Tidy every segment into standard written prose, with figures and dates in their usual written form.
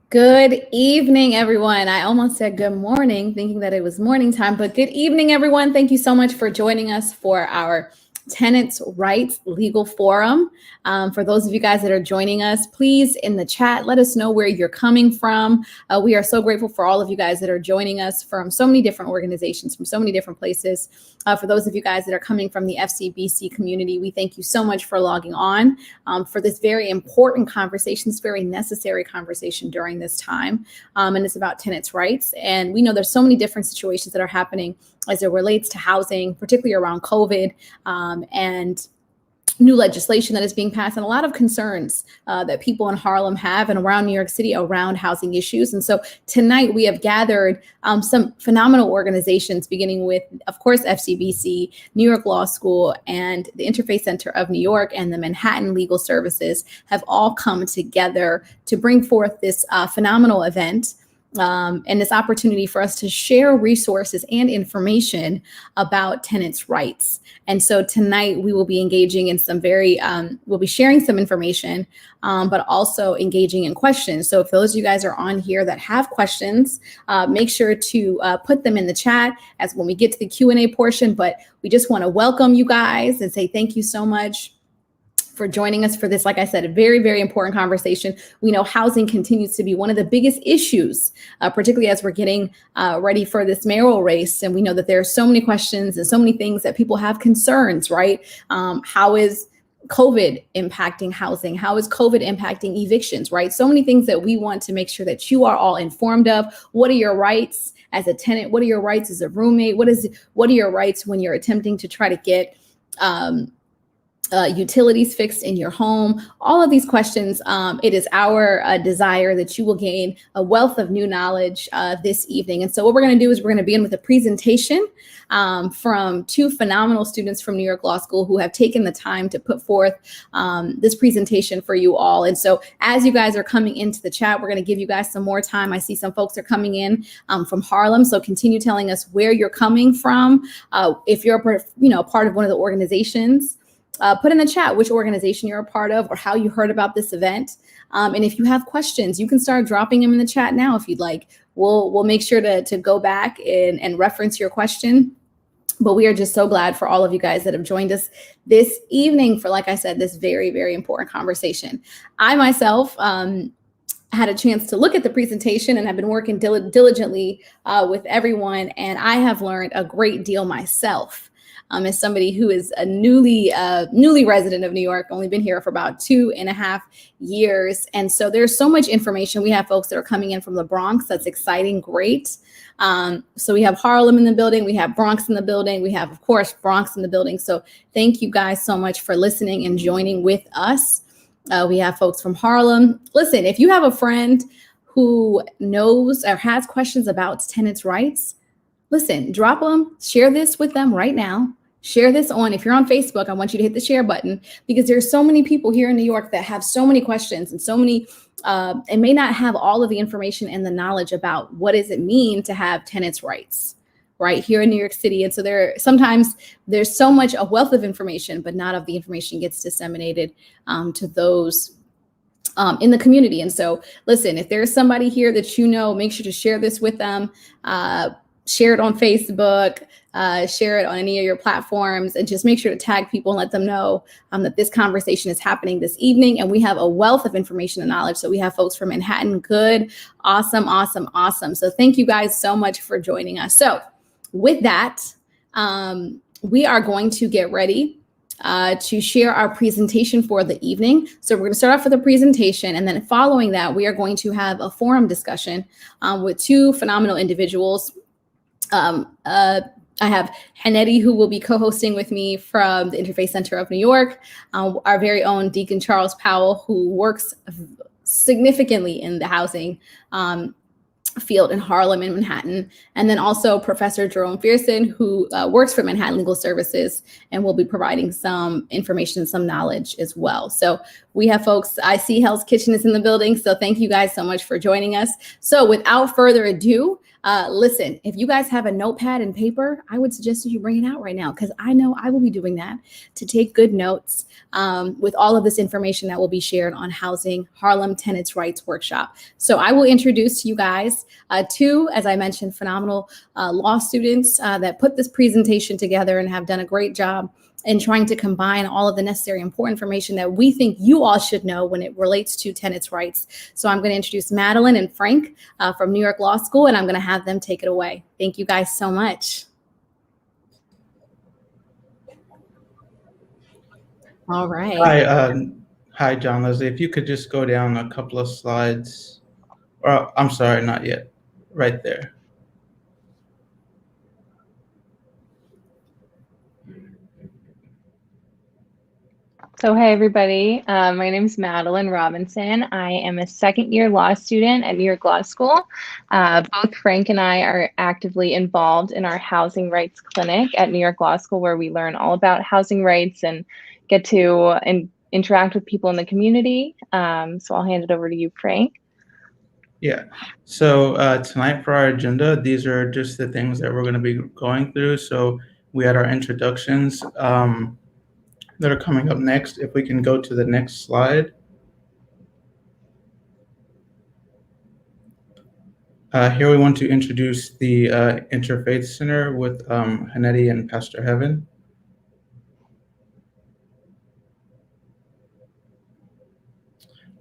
Good evening, everyone. I almost said good morning, thinking that it was morning time, but good evening, everyone. Thank you so much for joining us for our Tenants' Rights Legal Forum. For those of you guys that are joining us, please in the chat, let us know where you're coming from. We are so grateful for all of you guys that are joining us from so many different organizations, from so many different places. For those of you guys that are coming from the FCBC community, we thank you so much for logging on for this very important conversation, this very necessary conversation during this time. And it's about tenants' rights. And we know there's so many different situations that are happening as it relates to housing, particularly around COVID and new legislation that is being passed, and a lot of concerns that people in Harlem have and around New York City around housing issues. And so tonight we have gathered some phenomenal organizations, beginning with, of course, FCBC, New York Law School, and the Interfaith Center of New York and the Manhattan Legal Services have all come together to bring forth this phenomenal event. And this opportunity for us to share resources and information about tenants' rights. And so tonight we will be engaging in some we'll be sharing some information, but also engaging in questions. So if those of you guys are on here that have questions, make sure to put them in the chat as when we get to the Q&A portion. But we just want to welcome you guys and say thank you so much for joining us for this, like I said, a very, very important conversation. We know housing continues to be one of the biggest issues, particularly as we're getting ready for this mayoral race. And we know that there are so many questions and so many things that people have concerns, right? How is COVID impacting housing? How is COVID impacting evictions, right? So many things that we want to make sure that you are all informed of. What are your rights as a tenant? What are your rights as a roommate? What are your rights when you're attempting to try to get utilities fixed in your home? All of these questions, it is our desire that you will gain a wealth of new knowledge this evening. And so what we're going to do is we're going to begin with a presentation from two phenomenal students from New York Law School who have taken the time to put forth this presentation for you all. And so as you guys are coming into the chat, we're going to give you guys some more time. I see some folks are coming in from Harlem, so continue telling us where you're coming from. If you're part of one of the organizations, put in the chat which organization you're a part of or how you heard about this event. And if you have questions, you can start dropping them in the chat now if you'd like. We'll make sure to go back and reference your question. But we are just so glad for all of you guys that have joined us this evening for, like I said, this very, very important conversation. I myself had a chance to look at the presentation and have been working diligently with everyone. And I have learned a great deal myself. As somebody who is a newly resident of New York, only been here for about 2.5 years. And so there's so much information. We have folks that are coming in from the Bronx. That's exciting. Great. So we have Harlem in the building. We have Bronx in the building. We have, of course, Bronx in the building. So thank you guys so much for listening and joining with us. We have folks from Harlem. Listen, if you have a friend who knows or has questions about tenants' rights, listen, drop them, share this with them right now. Share this if you're on Facebook, I want you to hit the share button, because there's so many people here in New York that have so many questions and so many, and may not have all of the information and the knowledge about what does it mean to have tenants' rights right here in New York City. And so sometimes there's so much, a wealth of information, but not of the information gets disseminated to those in the community. And so listen, if there's somebody here that make sure to share this with them. Share it on Facebook, share it on any of your platforms, and just make sure to tag people and let them know that this conversation is happening this evening. And we have a wealth of information and knowledge. So we have folks from Manhattan. Good. Awesome, awesome, awesome. So thank you guys so much for joining us. So with that, we are going to get ready to share our presentation for the evening. So we're going to start off with a presentation, and then following that, we are going to have a forum discussion with two phenomenal individuals. I have Hanedi, who will be co-hosting with me from the Interfaith Center of New York, our very own Deacon Charles Powell, who works significantly in the housing field in Harlem and Manhattan, and then also Professor Jerome Fearson, who works for Manhattan Legal Services and will be providing some information, some knowledge as well. So We have folks, I see Hell's Kitchen is in the building. So thank you guys so much for joining us. So without further ado, listen, if you guys have a notepad and paper, I would suggest that you bring it out right now, because I know I will be doing that to take good notes with all of this information that will be shared on Housing Harlem Tenants' Rights Workshop. So I will introduce you guys two, as I mentioned, phenomenal law students that put this presentation together and have done a great job in trying to combine all of the necessary important information that we think you all should know when it relates to tenants' rights. So I'm going to introduce Madeline and Frank from New York Law School, and I'm going to have them take it away. Thank you guys so much. All right. Hi, John Leslie. If you could just go down a couple of slides, or I'm sorry, not yet, right there. So, hey, everybody. My name is Madeline Robinson. I am a second-year law student at New York Law School. Both Frank and I are actively involved in our housing rights clinic at New York Law School, where we learn all about housing rights and get to interact with people in the community. So I'll hand it over to you, Frank. Yeah. So tonight for our agenda, these are just the things that we're going to be going through. So we had our introductions that are coming up next. If we can go to the next slide. Here we want to introduce the Interfaith Center with Hannety and Pastor Heaven.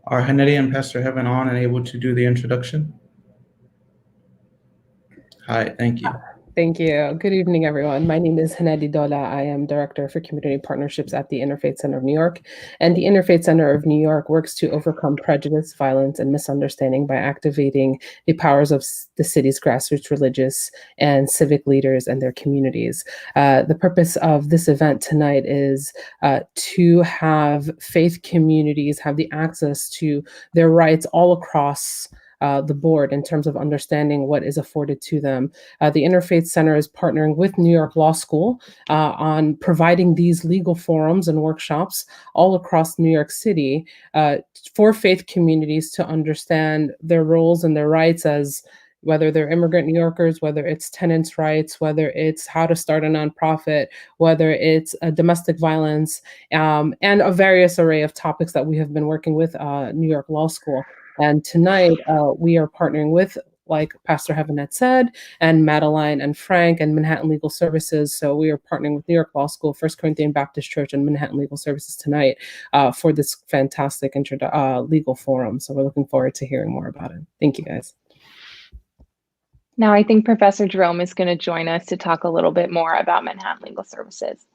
Are Hannety and Pastor Heaven on and able to do the introduction? Hi, thank you. Thank you. Good evening, everyone. My name is Hannety Dola. I am Director for Community Partnerships at the Interfaith Center of New York. And the Interfaith Center of New York works to overcome prejudice, violence, and misunderstanding by activating the powers of the city's grassroots religious and civic leaders and their communities. The purpose of this event tonight is to have faith communities have the access to their rights all across the board in terms of understanding what is afforded to them. The Interfaith Center is partnering with New York Law School on providing these legal forums and workshops all across New York City for faith communities to understand their roles and their rights, as whether they're immigrant New Yorkers, whether it's tenants' rights, whether it's how to start a nonprofit, whether it's domestic violence, and a various array of topics that we have been working with New York Law School. And tonight, we are partnering with, like Pastor Heaven had said, and Madeline and Frank and Manhattan Legal Services. So we are partnering with New York Law School, First Corinthian Baptist Church, and Manhattan Legal Services tonight for this fantastic legal forum. So we're looking forward to hearing more about it. Thank you, guys. Now, I think Professor Jerome is going to join us to talk a little bit more about Manhattan Legal Services.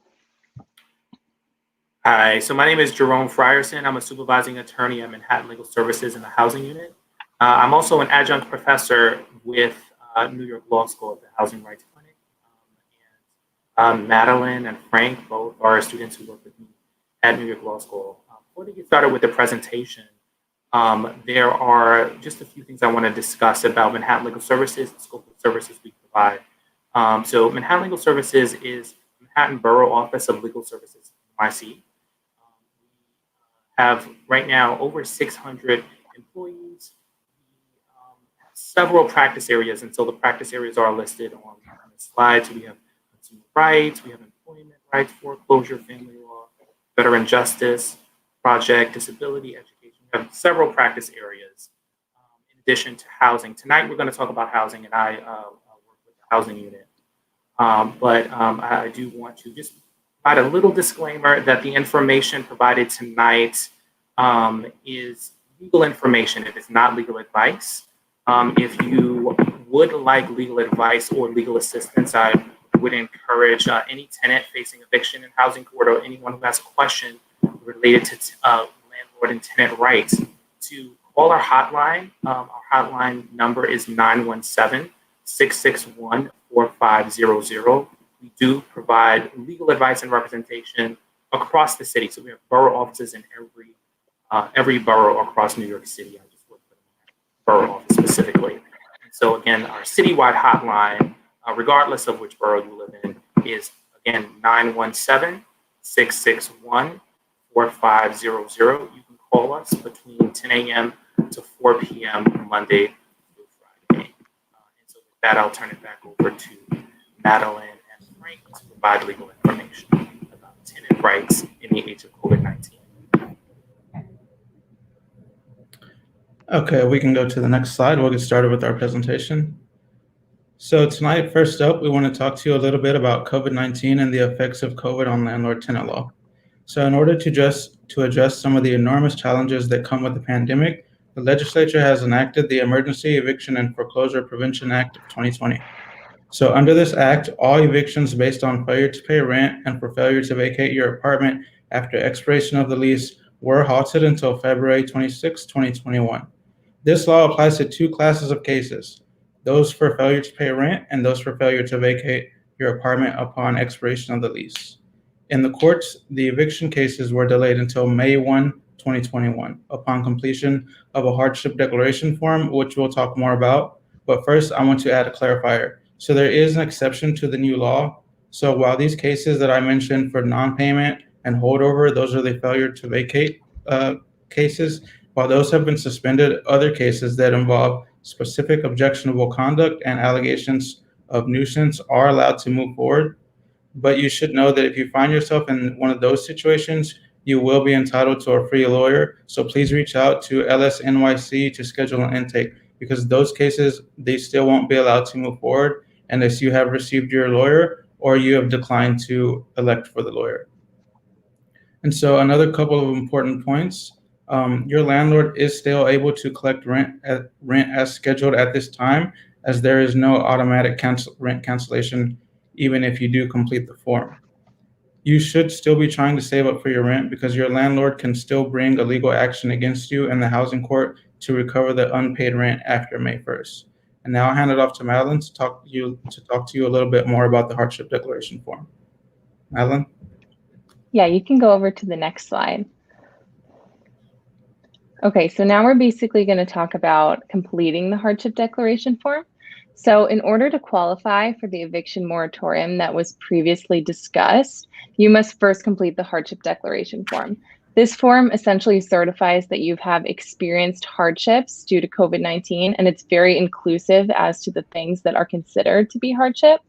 Hi, so my name is Jerome Frierson. I'm a supervising attorney at Manhattan Legal Services in the housing unit. I'm also an adjunct professor with New York Law School at the Housing Rights Clinic. Madeline and Frank both are students who work with me at New York Law School. Before we get started with the presentation, there are just a few things I want to discuss about Manhattan Legal Services, the scope of services we provide. So Manhattan Legal Services is Manhattan Borough Office of Legal Services, NYC. Have right now over 600 employees, several practice areas, and so the practice areas are listed on the slide. So we have consumer rights, we have employment rights, foreclosure, family law, veteran justice, project, disability, education. We have several practice areas in addition to housing. Tonight we're going to talk about housing, and I work with the housing unit. But I do want to just provide a little disclaimer that the information provided tonight is legal information. It is not legal advice. If you would like legal advice or legal assistance, I would encourage any tenant facing eviction in housing court or anyone who has a question related to landlord and tenant rights to call our hotline. Our hotline number is 917-661-4500. We do provide legal advice and representation across the city. So we have borough offices in every borough across New York City. I just work for the borough office specifically. And so again, our citywide hotline, regardless of which borough you live in, is again 917-661-4500. You can call us between 10 a.m. to 4 p.m. Monday through Friday. And so with that, I'll turn it back over to Madeline and Frank to provide legal information about tenant rights in the age of COVID-19. Okay, we can go to the next slide. We'll get started with our presentation. So tonight, first up, we want to talk to you a little bit about COVID-19 and the effects of COVID on landlord-tenant law. So in order to address some of the enormous challenges that come with the pandemic, the legislature has enacted the Emergency Eviction and Foreclosure Prevention Act of 2020. So under this act, all evictions based on failure to pay rent and for failure to vacate your apartment after expiration of the lease were halted until February 26, 2021. This law applies to two classes of cases, those for failure to pay rent and those for failure to vacate your apartment upon expiration of the lease. In the courts, the eviction cases were delayed until May 1, 2021, upon completion of a hardship declaration form, which we'll talk more about. But first, I want to add a clarifier. So there is an exception to the new law. So while these cases that I mentioned for non-payment and holdover, those are the failure to vacate cases. While those have been suspended, other cases that involve specific objectionable conduct and allegations of nuisance are allowed to move forward. But you should know that if you find yourself in one of those situations, you will be entitled to a free lawyer. So please reach out to LSNYC to schedule an intake, because those cases, they still won't be allowed to move forward unless you have received your lawyer or you have declined to elect for the lawyer. And so another couple of important points. Your landlord is still able to collect rent as scheduled at this time, as there is no automatic rent cancellation, even if you do complete the form. You should still be trying to save up for your rent, because your landlord can still bring a legal action against you in the housing court to recover the unpaid rent after May 1st. And now I'll hand it off to Madeline to talk to you a little bit more about the hardship declaration form. Madeline? Yeah, you can go over to the next slide. Okay, so now we're basically going to talk about completing the hardship declaration form. So in order to qualify for the eviction moratorium that was previously discussed, you must first complete the hardship declaration form. This form essentially certifies that you have experienced hardships due to COVID-19, and it's very inclusive as to the things that are considered to be hardship.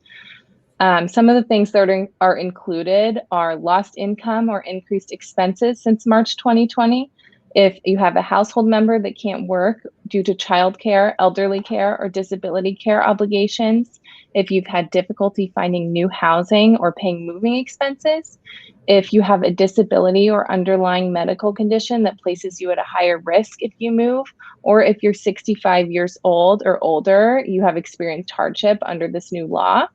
Some of the things that are included are lost income or increased expenses since March 2020. If you have a household member that can't work due to childcare, elderly care, or disability care obligations, if you've had difficulty finding new housing or paying moving expenses, if you have a disability or underlying medical condition that places you at a higher risk if you move, or if you're 65 years old or older, you have experienced hardship under this new law.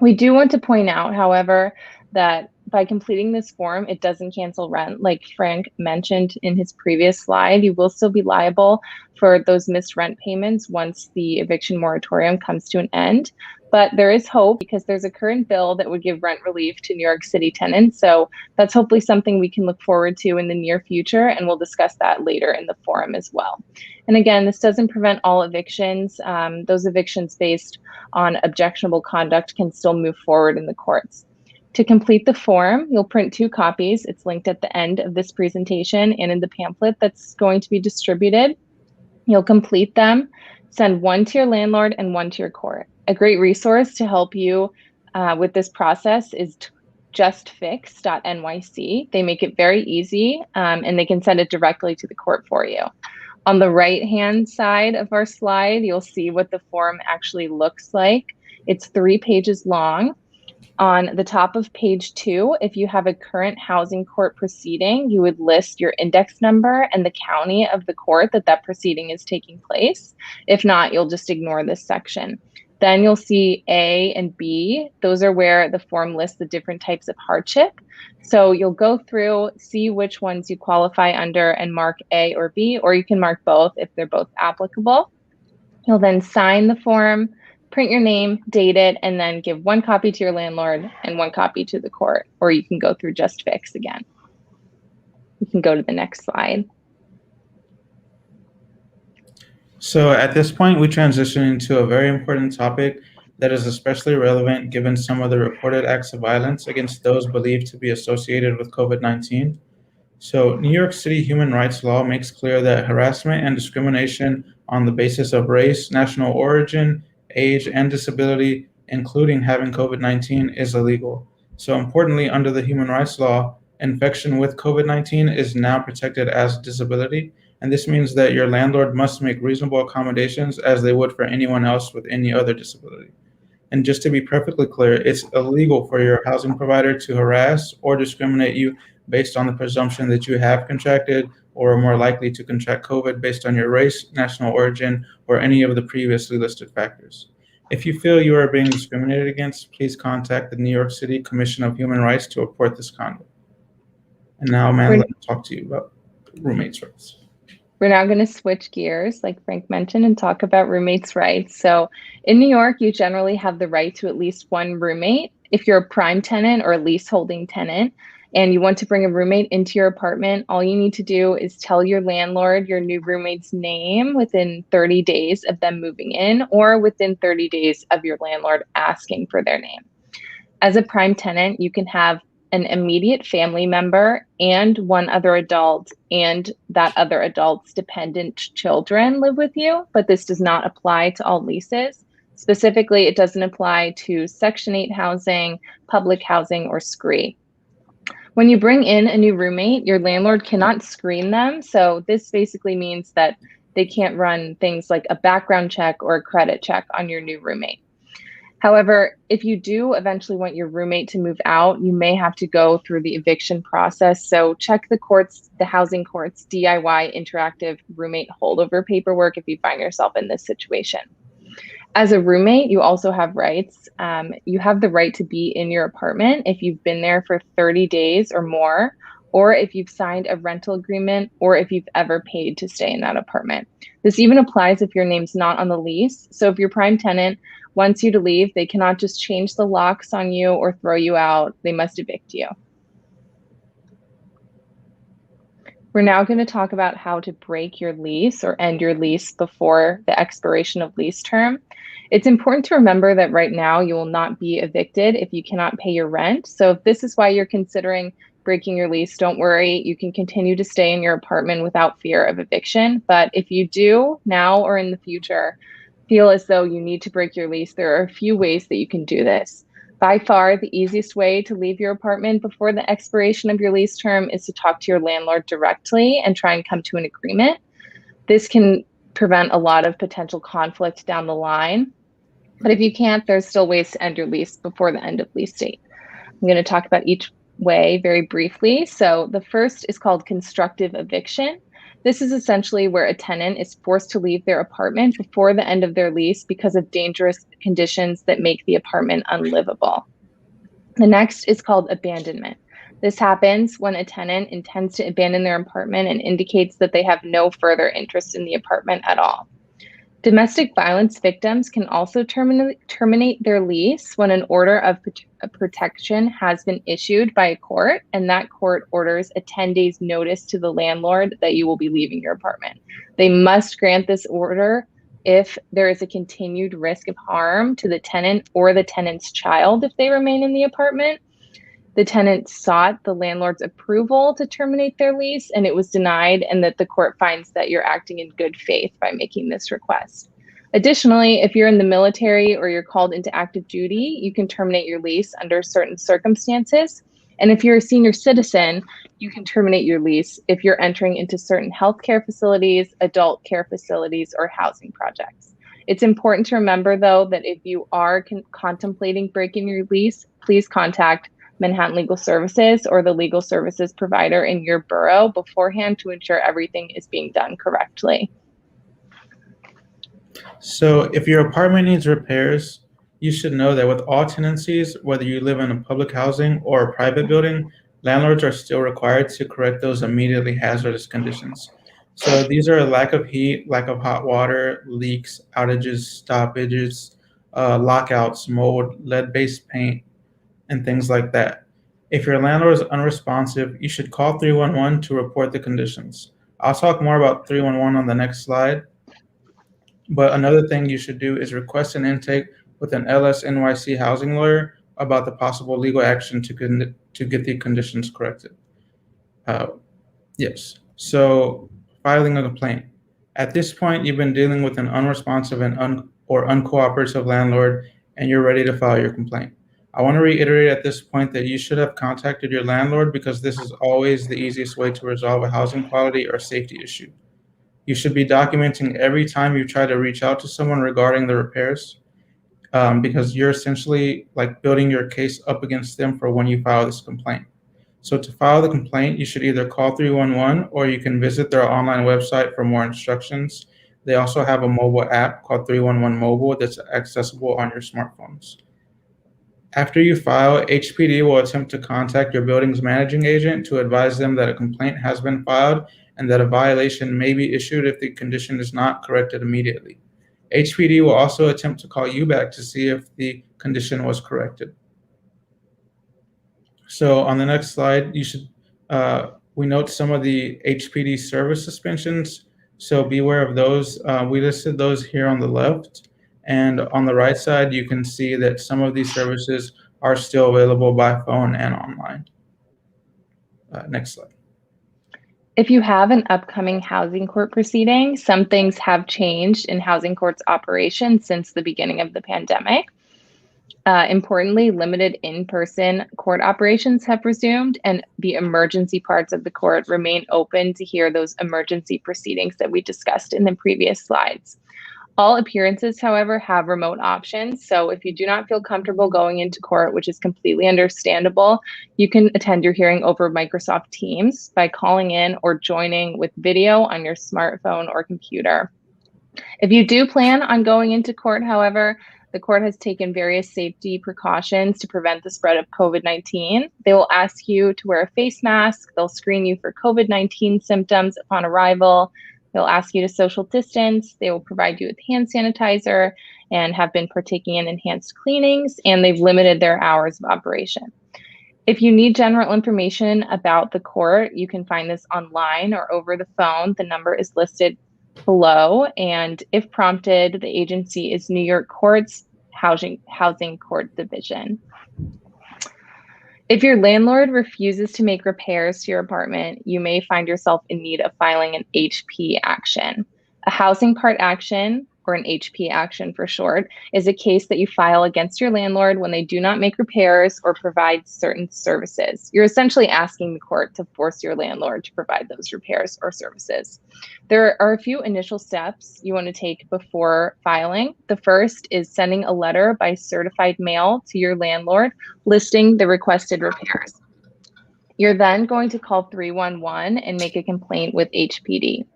We do want to point out, however, that by completing this form, it doesn't cancel rent. Like Frank mentioned in his previous slide, you will still be liable for those missed rent payments once the eviction moratorium comes to an end. But there is hope, because there's a current bill that would give rent relief to New York City tenants. So that's hopefully something we can look forward to in the near future, and we'll discuss that later in the forum as well. And again, this doesn't prevent all evictions. Those evictions based on objectionable conduct can still move forward in the courts. To complete the form, you'll print 2 copies. It's linked at the end of this presentation and in the pamphlet that's going to be distributed. You'll complete them, send one to your landlord and one to your court. A great resource to help you with this process is justfix.nyc. They make it very easy, and they can send it directly to the court for you. On the right-hand side of our slide, you'll see what the form actually looks like. It's 3 pages long. On the top of page 2, if you have a current housing court proceeding, you would list your index number and the county of the court that proceeding is taking place. If not, you'll just ignore this section. Then you'll see A and B. Those are where the form lists the different types of hardship. So you'll go through, see which ones you qualify under, and mark A or B, or you can mark both if they're both applicable. You'll then sign the form, print your name, date it, and then give 1 copy to your landlord and 1 copy to the court, or you can go through JustFix again. You can go to the next slide. So at this point, we transition into a very important topic that is especially relevant given some of the reported acts of violence against those believed to be associated with COVID-19. So New York City human rights law makes clear that harassment and discrimination on the basis of race, national origin, age, and disability, including having COVID-19, is illegal. So importantly, under the human rights law, infection with COVID-19 is now protected as disability, and this means that your landlord must make reasonable accommodations as they would for anyone else with any other disability. And just to be perfectly clear, it's illegal for your housing provider to harass or discriminate you based on the presumption that you have contracted or are more likely to contract COVID based on your race, national origin, or any of the previously listed factors. If you feel you are being discriminated against, please contact the New York City Commission of Human Rights to report this conduct. And now, Madeline, will talk to you about roommates' rights. We're now going to switch gears, like Frank mentioned, and talk about roommates' rights. So in New York, you generally have the right to at least one roommate. If you're a prime tenant or a leaseholding tenant and you want to bring a roommate into your apartment, all you need to do is tell your landlord your new roommate's name within 30 days of them moving in or within 30 days of your landlord asking for their name. As a prime tenant, you can have an immediate family member and one other adult and that other adult's dependent children live with you, but this does not apply to all leases. Specifically, it doesn't apply to Section 8 housing, public housing, or SCREE. When you bring in a new roommate, your landlord cannot screen them. So this basically means that they can't run things like a background check or a credit check on your new roommate. However, if you do eventually want your roommate to move out, you may have to go through the eviction process. So check the housing court's DIY interactive roommate holdover paperwork if you find yourself in this situation. As a roommate, you also have rights. You have the right to be in your apartment if you've been there for 30 days or more, or if you've signed a rental agreement, or if you've ever paid to stay in that apartment. This even applies if your name's not on the lease. So if your prime tenant wants you to leave, they cannot just change the locks on you or throw you out. They must evict you. We're now going to talk about how to break your lease or end your lease before the expiration of lease term. It's important to remember that right now you will not be evicted if you cannot pay your rent. So if this is why you're considering breaking your lease, don't worry. You can continue to stay in your apartment without fear of eviction. But if you do now or in the future feel as though you need to break your lease, there are a few ways that you can do this. By far, the easiest way to leave your apartment before the expiration of your lease term is to talk to your landlord directly and try and come to an agreement. This can prevent a lot of potential conflict down the line. But if you can't, there's still ways to end your lease before the end of lease date. I'm going to talk about each way very briefly. So the first is called constructive eviction. This is essentially where a tenant is forced to leave their apartment before the end of their lease because of dangerous conditions that make the apartment unlivable. The next is called abandonment. This happens when a tenant intends to abandon their apartment and indicates that they have no further interest in the apartment at all. Domestic violence victims can also terminate their lease when an order of protection has been issued by a court, and that court orders a 10 days notice to the landlord that you will be leaving your apartment. They must grant this order if there is a continued risk of harm to the tenant or the tenant's child if they remain in the apartment. The tenant sought the landlord's approval to terminate their lease, and it was denied, and that the court finds that you're acting in good faith by making this request. Additionally, if you're in the military or you're called into active duty, you can terminate your lease under certain circumstances. And if you're a senior citizen, you can terminate your lease if you're entering into certain healthcare facilities, adult care facilities, or housing projects. It's important to remember, though, that if you are contemplating breaking your lease, please contact Manhattan Legal Services or the legal services provider in your borough beforehand to ensure everything is being done correctly. So if your apartment needs repairs, you should know that with all tenancies, whether you live in a public housing or a private building, landlords are still required to correct those immediately hazardous conditions. So these are lack of heat, lack of hot water, leaks, outages, stoppages, lockouts, mold, lead-based paint, and things like that. If your landlord is unresponsive, you should call 311 to report the conditions. I'll talk more about 311 on the next slide. But another thing you should do is request an intake with an LS-NYC housing lawyer about the possible legal action to get the conditions corrected. Yes. So filing a complaint. At this point, you've been dealing with an unresponsive or uncooperative landlord, and you're ready to file your complaint. I want to reiterate at this point that you should have contacted your landlord because this is always the easiest way to resolve a housing quality or safety issue. You should be documenting every time you try to reach out to someone regarding the repairs, because you're essentially like building your case up against them for when you file this complaint. So to file the complaint, you should either call 311 or you can visit their online website for more instructions. They also have a mobile app called 311 Mobile that's accessible on your smartphones. After you file, HPD will attempt to contact your building's managing agent to advise them that a complaint has been filed and that a violation may be issued if the condition is not corrected immediately. HPD will also attempt to call you back to see if the condition was corrected. So on the next slide, we note some of the HPD service suspensions. So beware of those. We listed those here on the left. And on the right side, you can see that some of these services are still available by phone and online. Next slide. If you have an upcoming housing court proceeding, some things have changed in housing court's operation since the beginning of the pandemic. Importantly, limited in-person court operations have resumed, and the emergency parts of the court remain open to hear those emergency proceedings that we discussed in the previous slides. All appearances, however, have remote options. So if you do not feel comfortable going into court, which is completely understandable, you can attend your hearing over Microsoft Teams by calling in or joining with video on your smartphone or computer. If you do plan on going into court, however, the court has taken various safety precautions to prevent the spread of COVID-19. They will ask you to wear a face mask. They'll screen you for COVID-19 symptoms upon arrival. They'll ask you to social distance. They will provide you with hand sanitizer and have been partaking in enhanced cleanings, and they've limited their hours of operation. If you need general information about the court, you can find this online or over the phone. The number is listed below, and if prompted, the agency is New York Courts Housing Court Division. If your landlord refuses to make repairs to your apartment, you may find yourself in need of filing an HP action. A housing part action, or an HP action for short, is a case that you file against your landlord when they do not make repairs or provide certain services. You're essentially asking the court to force your landlord to provide those repairs or services. There are a few initial steps you want to take before filing. The first is sending a letter by certified mail to your landlord listing the requested repairs. You're then going to call 311 and make a complaint with HPD.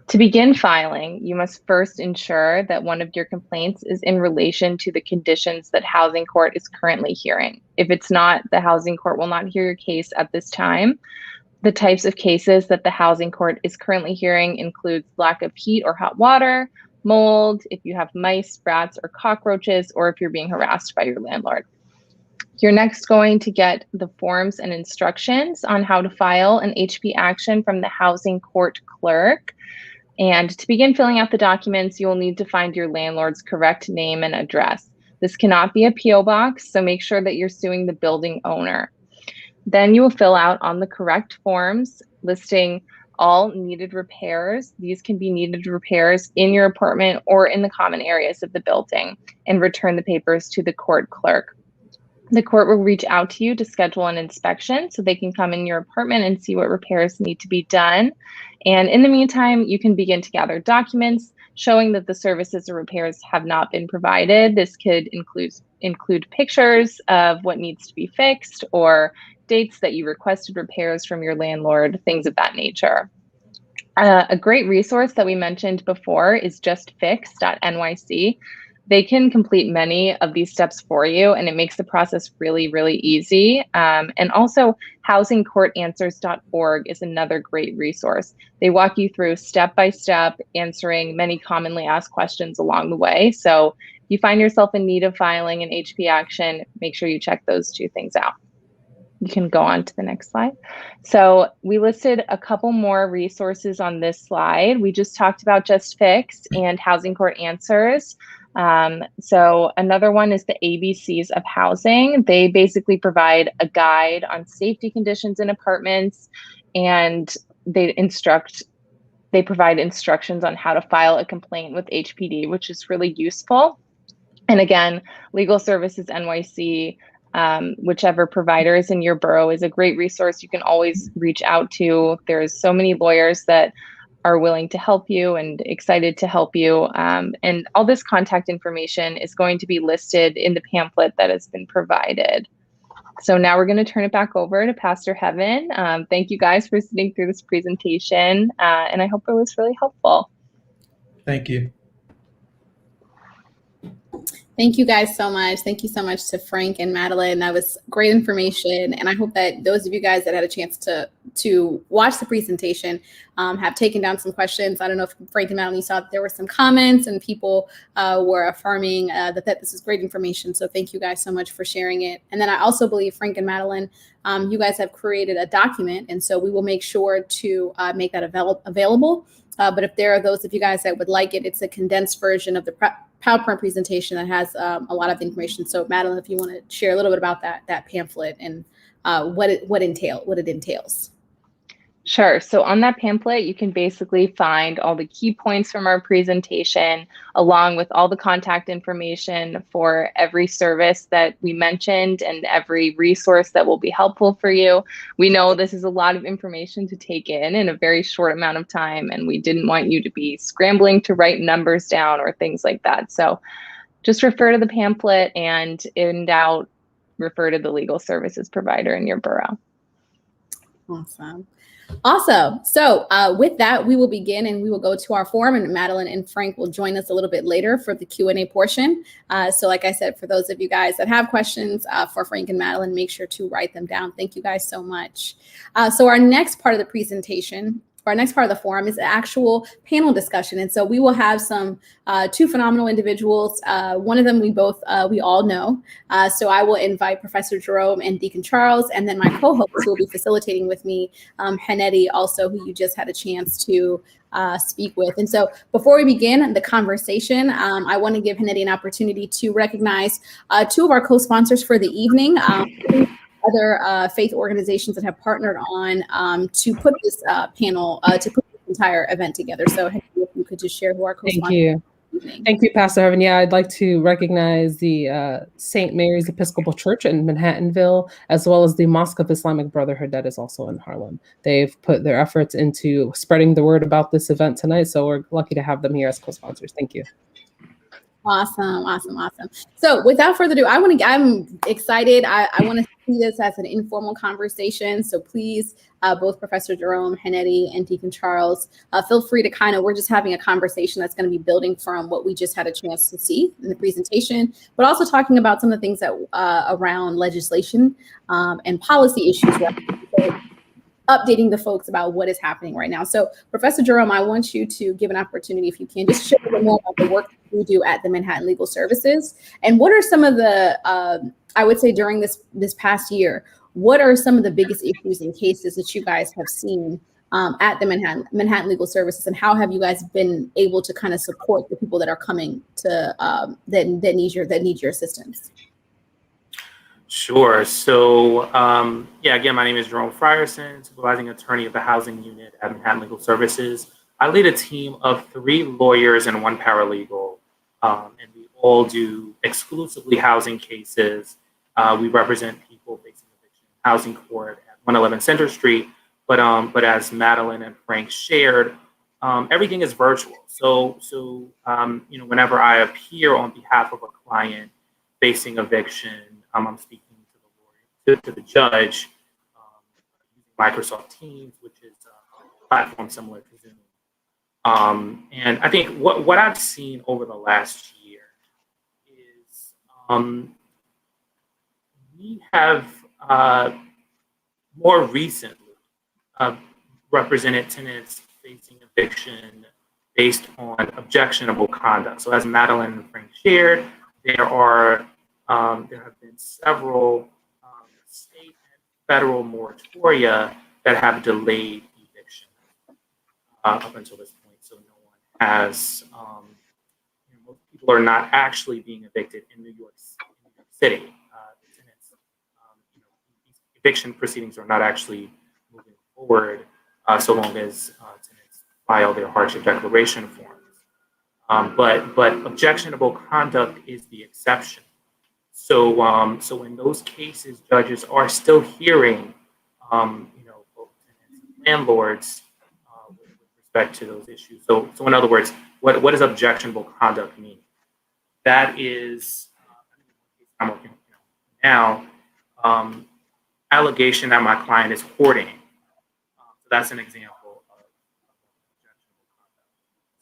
To begin filing, you must first ensure that one of your complaints is in relation to the conditions that housing court is currently hearing. If it's not, the housing court will not hear your case at this time. The types of cases that the housing court is currently hearing includes lack of heat or hot water, mold, if you have mice, rats, or cockroaches, or if you're being harassed by your landlord. You're next going to get the forms and instructions on how to file an HP action from the housing court clerk. And to begin filling out the documents, you will need to find your landlord's correct name and address. This cannot be a PO box, so make sure that you're suing the building owner. Then you will fill out on the correct forms listing all needed repairs. These can be needed repairs in your apartment or in the common areas of the building, and return the papers to the court clerk. The court will reach out to you to schedule an inspection so they can come in your apartment and see what repairs need to be done. And in the meantime, you can begin to gather documents showing that the services or repairs have not been provided. This could include pictures of what needs to be fixed or dates that you requested repairs from your landlord, things of that nature. A great resource that we mentioned before is justfix.nyc. They can complete many of these steps for you, and it makes the process really, really easy. And also, housingcourtanswers.org is another great resource. They walk you through step-by-step, answering many commonly asked questions along the way. So if you find yourself in need of filing an HP action, make sure you check those two things out. You can go on to the next slide. So we listed a couple more resources on this slide. We just talked about Just Fix and Housing Court Answers. So another one is the ABCs of housing. They basically provide a guide on safety conditions in apartments and they provide instructions on how to file a complaint with HPD, which is really useful. And again, Legal Services NYC, whichever provider is in your borough, is a great resource you can always reach out to. There's so many lawyers that are willing to help you and excited to help you. And all this contact information is going to be listed in the pamphlet that has been provided. So now we're going to turn it back over to Pastor Heaven. Thank you guys for sitting through this presentation, and I hope it was really helpful. Thank you. Thank you guys so much. Thank you so much to Frank and Madeline. That was great information. And I hope that those of you guys that had a chance to watch the presentation have taken down some questions. I don't know if Frank and Madeline, you saw that there were some comments and people were affirming that this is great information. So thank you guys so much for sharing it. And then I also believe Frank and Madeline, you guys have created a document. And so we will make sure to make that available. But if there are those of you guys that would like it, it's a condensed version of the PowerPoint presentation that has a lot of information. So Madeline, if you want to share a little bit about that pamphlet and what it entails. Sure. So on that pamphlet, you can basically find all the key points from our presentation, along with all the contact information for every service that we mentioned and every resource that will be helpful for you. We know this is a lot of information to take in a very short amount of time, and we didn't want you to be scrambling to write numbers down or things like that. So just refer to the pamphlet, and in doubt, refer to the legal services provider in your borough. Awesome. So with that, we will begin and we will go to our forum, and Madeline and Frank will join us a little bit later for the Q&A portion. So like I said, for those of you guys that have questions for Frank and Madeline, make sure to write them down. Thank you guys so much. So our next part of the presentation, our next part of the forum, is the actual panel discussion. And so we will have two phenomenal individuals. One of them we all know. So I will invite Professor Jerome and Deacon Charles, and then my co-host who will be facilitating with me, Hennedy, also, who you just had a chance to speak with. And so before we begin the conversation, I want to give Hennedy an opportunity to recognize two of our co-sponsors for the evening. Other faith organizations that have partnered on to put this panel, to put this entire event together. So if you could just share who our co-sponsors. Thank you, Pastor Heaven. Yeah, I'd like to recognize the St. Mary's Episcopal Church in Manhattanville, as well as the Mosque of Islamic Brotherhood that is also in Harlem. They've put their efforts into spreading the word about this event tonight, so we're lucky to have them here as co-sponsors. Thank you. Awesome. So without further ado, I'm excited. I want to see this as an informal conversation. So please, both Professor Jerome, Hennedy, and Deacon Charles, feel free to we're just having a conversation that's going to be building from what we just had a chance to see in the presentation, but also talking about some of the things that around legislation and policy issues. Updating the folks about what is happening right now. So Professor Jerome, I want you to give an opportunity, if you can, just share a little more about the work that you do at the Manhattan Legal Services. And what are some of the, I would say during this past year, what are some of the biggest issues and cases that you guys have seen at the Manhattan Legal Services, and how have you guys been able to kind of support the people that are coming to, that need your assistance? Sure. So, again, my name is Jerome Frierson, supervising attorney of the housing unit at Manhattan Legal Services. I lead a team of 3 lawyers and 1 paralegal, and we all do exclusively housing cases. We represent people facing eviction in housing court at 111 Center Street, but as Madeline and Frank shared, everything is virtual. So whenever I appear on behalf of a client facing eviction, I'm speaking to the judge using Microsoft Teams, which is a platform similar to Zoom. And I think what I've seen over the last year is we have more recently represented tenants facing eviction based on objectionable conduct. So as Madeline and Frank shared, there have been several state and federal moratoria that have delayed eviction up until this point. So no one has, most people are not actually being evicted in New York City. Tenants, eviction proceedings are not actually moving forward so long as tenants file their hardship declaration forms. But objectionable conduct is the exception. So in those cases, judges are still hearing, both tenants and landlords with respect to those issues. So in other words, what does objectionable conduct mean? That is, I'm working now, allegation that my client is hoarding. So that's an example of objectionable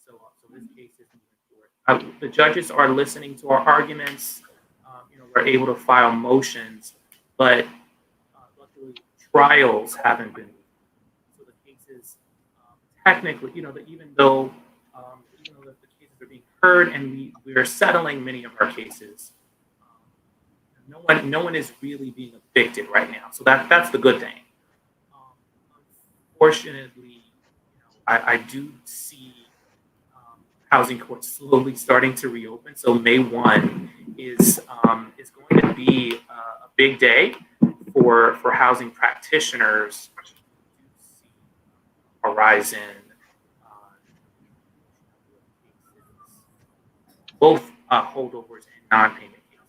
conduct. So this case is moving forward. The judges are listening to our arguments. We're able to file motions, but luckily trials haven't been. So the cases, technically, even though the cases are being heard and we are settling many of our cases, no one is really being evicted right now. So that's the good thing. Unfortunately, I do see housing courts slowly starting to reopen. So May 1 is going to be a big day for housing practitioners to see horizon, both holdovers and non-payment cases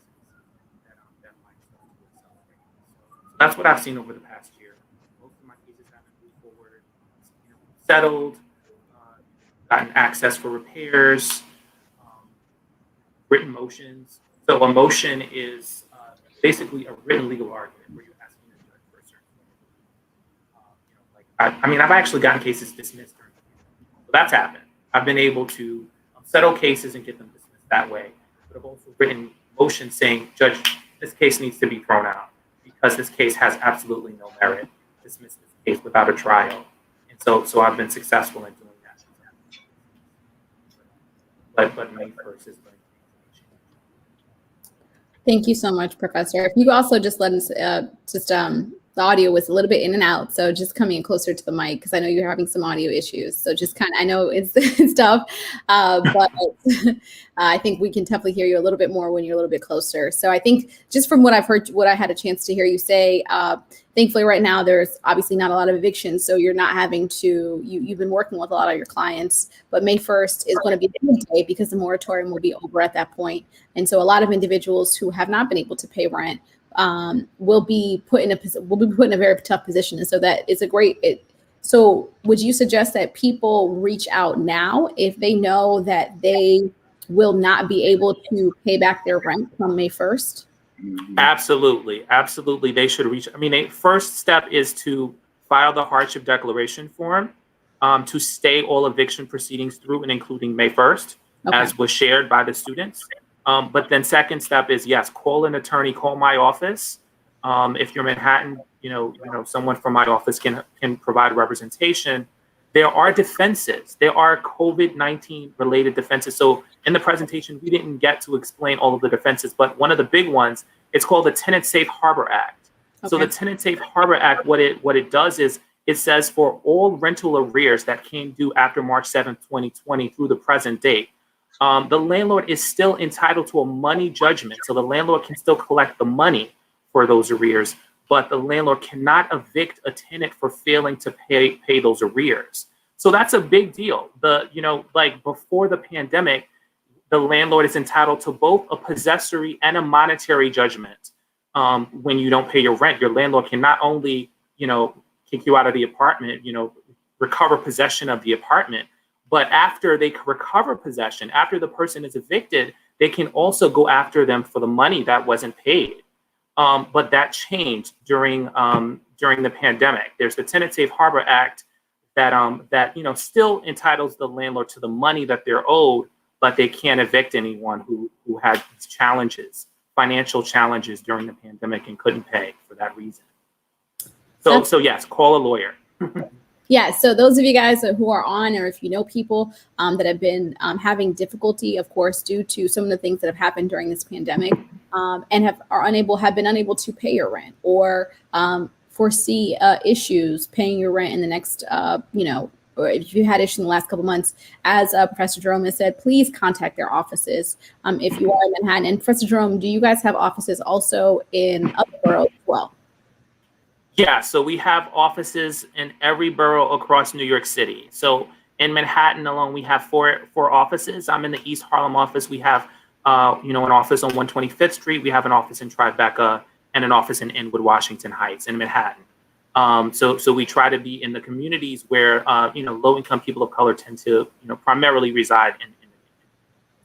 that might start to accelerate. So that's what I've seen over the past year. Most of my cases haven't moved forward, settled, gotten access for repairs, written motions. So a motion is basically a written legal argument where you're asking the judge for a certain thing. I've actually gotten cases dismissed during the pandemic. So that's happened. I've been able to settle cases and get them dismissed that way. But I've also written motions saying, Judge, this case needs to be thrown out because this case has absolutely no merit. Dismiss this case without a trial. And so I've been successful in doing that. But May 1st is going to be. Thank you so much, Professor. If you also just let us, the audio was a little bit in and out, so just coming closer to the mic because I know you're having some audio issues. So just I know it's tough, but I think we can definitely hear you a little bit more when you're a little bit closer. So I think just from what I've heard, what I had a chance to hear you say, thankfully right now there's obviously not a lot of evictions, so you're not having to, you've been working with a lot of your clients, but May 1st is going to be a big day because the moratorium will be over at that point. And so a lot of individuals who have not been able to pay rent will be put in a very tough position. And so that is a great, so would you suggest that people reach out now if they know that they will not be able to pay back their rent from May 1st? Absolutely. They should reach. A first step is to file the hardship declaration form to stay all eviction proceedings through and including May 1st, as was shared by the students. But then second step is, yes, call an attorney, call my office. If you're Manhattan, someone from my office can provide representation. There are defenses. There are COVID-19 related defenses. So in the presentation, we didn't get to explain all of the defenses, but one of the big ones, it's called the Tenant Safe Harbor Act. Okay. So the Tenant Safe Harbor Act, what it does is it says for all rental arrears that came due after March 7th, 2020 through the present date, the landlord is still entitled to a money judgment. So the landlord can still collect the money for those arrears, but the landlord cannot evict a tenant for failing to pay those arrears. So that's a big deal. Before the pandemic, the landlord is entitled to both a possessory and a monetary judgment. When you don't pay your rent, your landlord can not only, kick you out of the apartment, recover possession of the apartment, but after they recover possession, after the person is evicted, they can also go after them for the money that wasn't paid. But that changed during the pandemic. There's the Tenant Safe Harbor Act that still entitles the landlord to the money that they're owed, but they can't evict anyone who had challenges, financial challenges during the pandemic and couldn't pay for that reason. So yes, call a lawyer. Yeah, so those of you guys who are on, or if you know people that have been having difficulty, of course, due to some of the things that have happened during this pandemic, and have been unable to pay your rent, or foresee issues paying your rent in the next, or if you had issues in the last couple of months, as Professor Jerome has said, please contact their offices if you are in Manhattan. And Professor Jerome, do you guys have offices also in other boroughs as well? Yeah, so we have offices in every borough across New York City. So in Manhattan alone, we have four offices. I'm in the East Harlem office. We have, an office on 125th Street. We have an office in Tribeca and an office in Inwood, Washington Heights, in Manhattan. So we try to be in the communities where low-income people of color tend to primarily reside and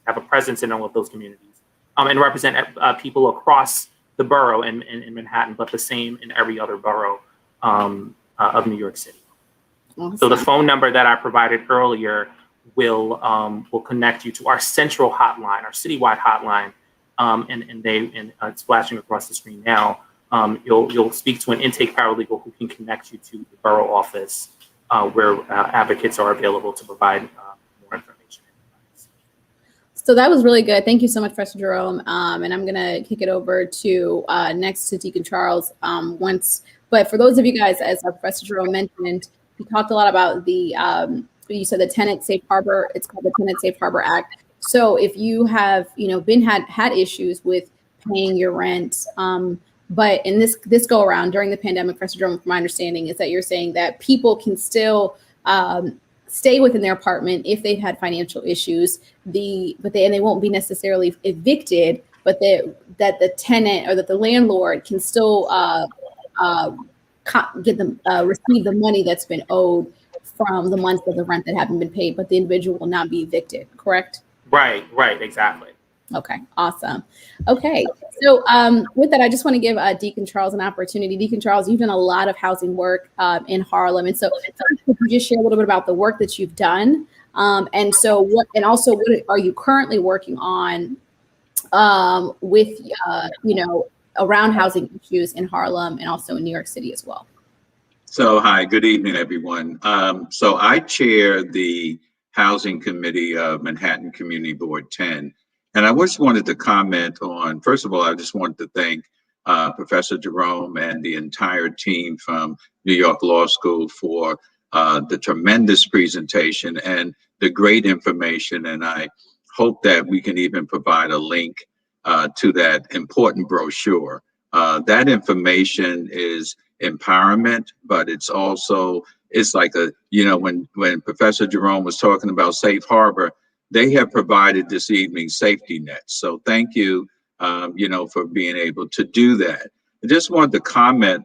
have a presence in all of those communities, and represent people across the borough in Manhattan, but the same in every other borough of New York City. Awesome. So the phone number that I provided earlier will connect you to our central hotline, our citywide hotline, and it's flashing across the screen now. You'll speak to an intake paralegal who can connect you to the borough office where advocates are available to provide more information. So that was really good. Thank you so much, Professor Jerome. And I'm going to kick it over to next to Deacon Charles But for those of you guys, as Professor Jerome mentioned, he talked a lot about you said the Tenant Safe Harbor. It's called the Tenant Safe Harbor Act. So if you have, had issues with paying your rent, but in this go around during the pandemic, Professor Jerome, from my understanding, is that you're saying that people can still stay within their apartment if they've had financial issues. They won't be necessarily evicted, but that the tenant or that the landlord can still receive the money that's been owed from the months of the rent that haven't been paid, but the individual will not be evicted. Correct? Right, exactly. Okay, awesome. Okay, so with that, I just want to give Deacon Charles an opportunity. Deacon Charles, you've done a lot of housing work in Harlem, and so could you just share a little bit about the work that you've done, what are you currently working on with around housing issues in Harlem and also in New York City as well? So, hi, good evening, everyone. So I chair the Housing Committee of Manhattan Community Board 10. And I just wanted to comment on, first of all, I just wanted to thank Professor Jerome and the entire team from New York Law School for the tremendous presentation and the great information. And I hope that we can even provide a link to that important brochure. That information is empowerment, but it's like when Professor Jerome was talking about Safe Harbor, they have provided this evening safety nets. So thank you, for being able to do that. I just wanted to comment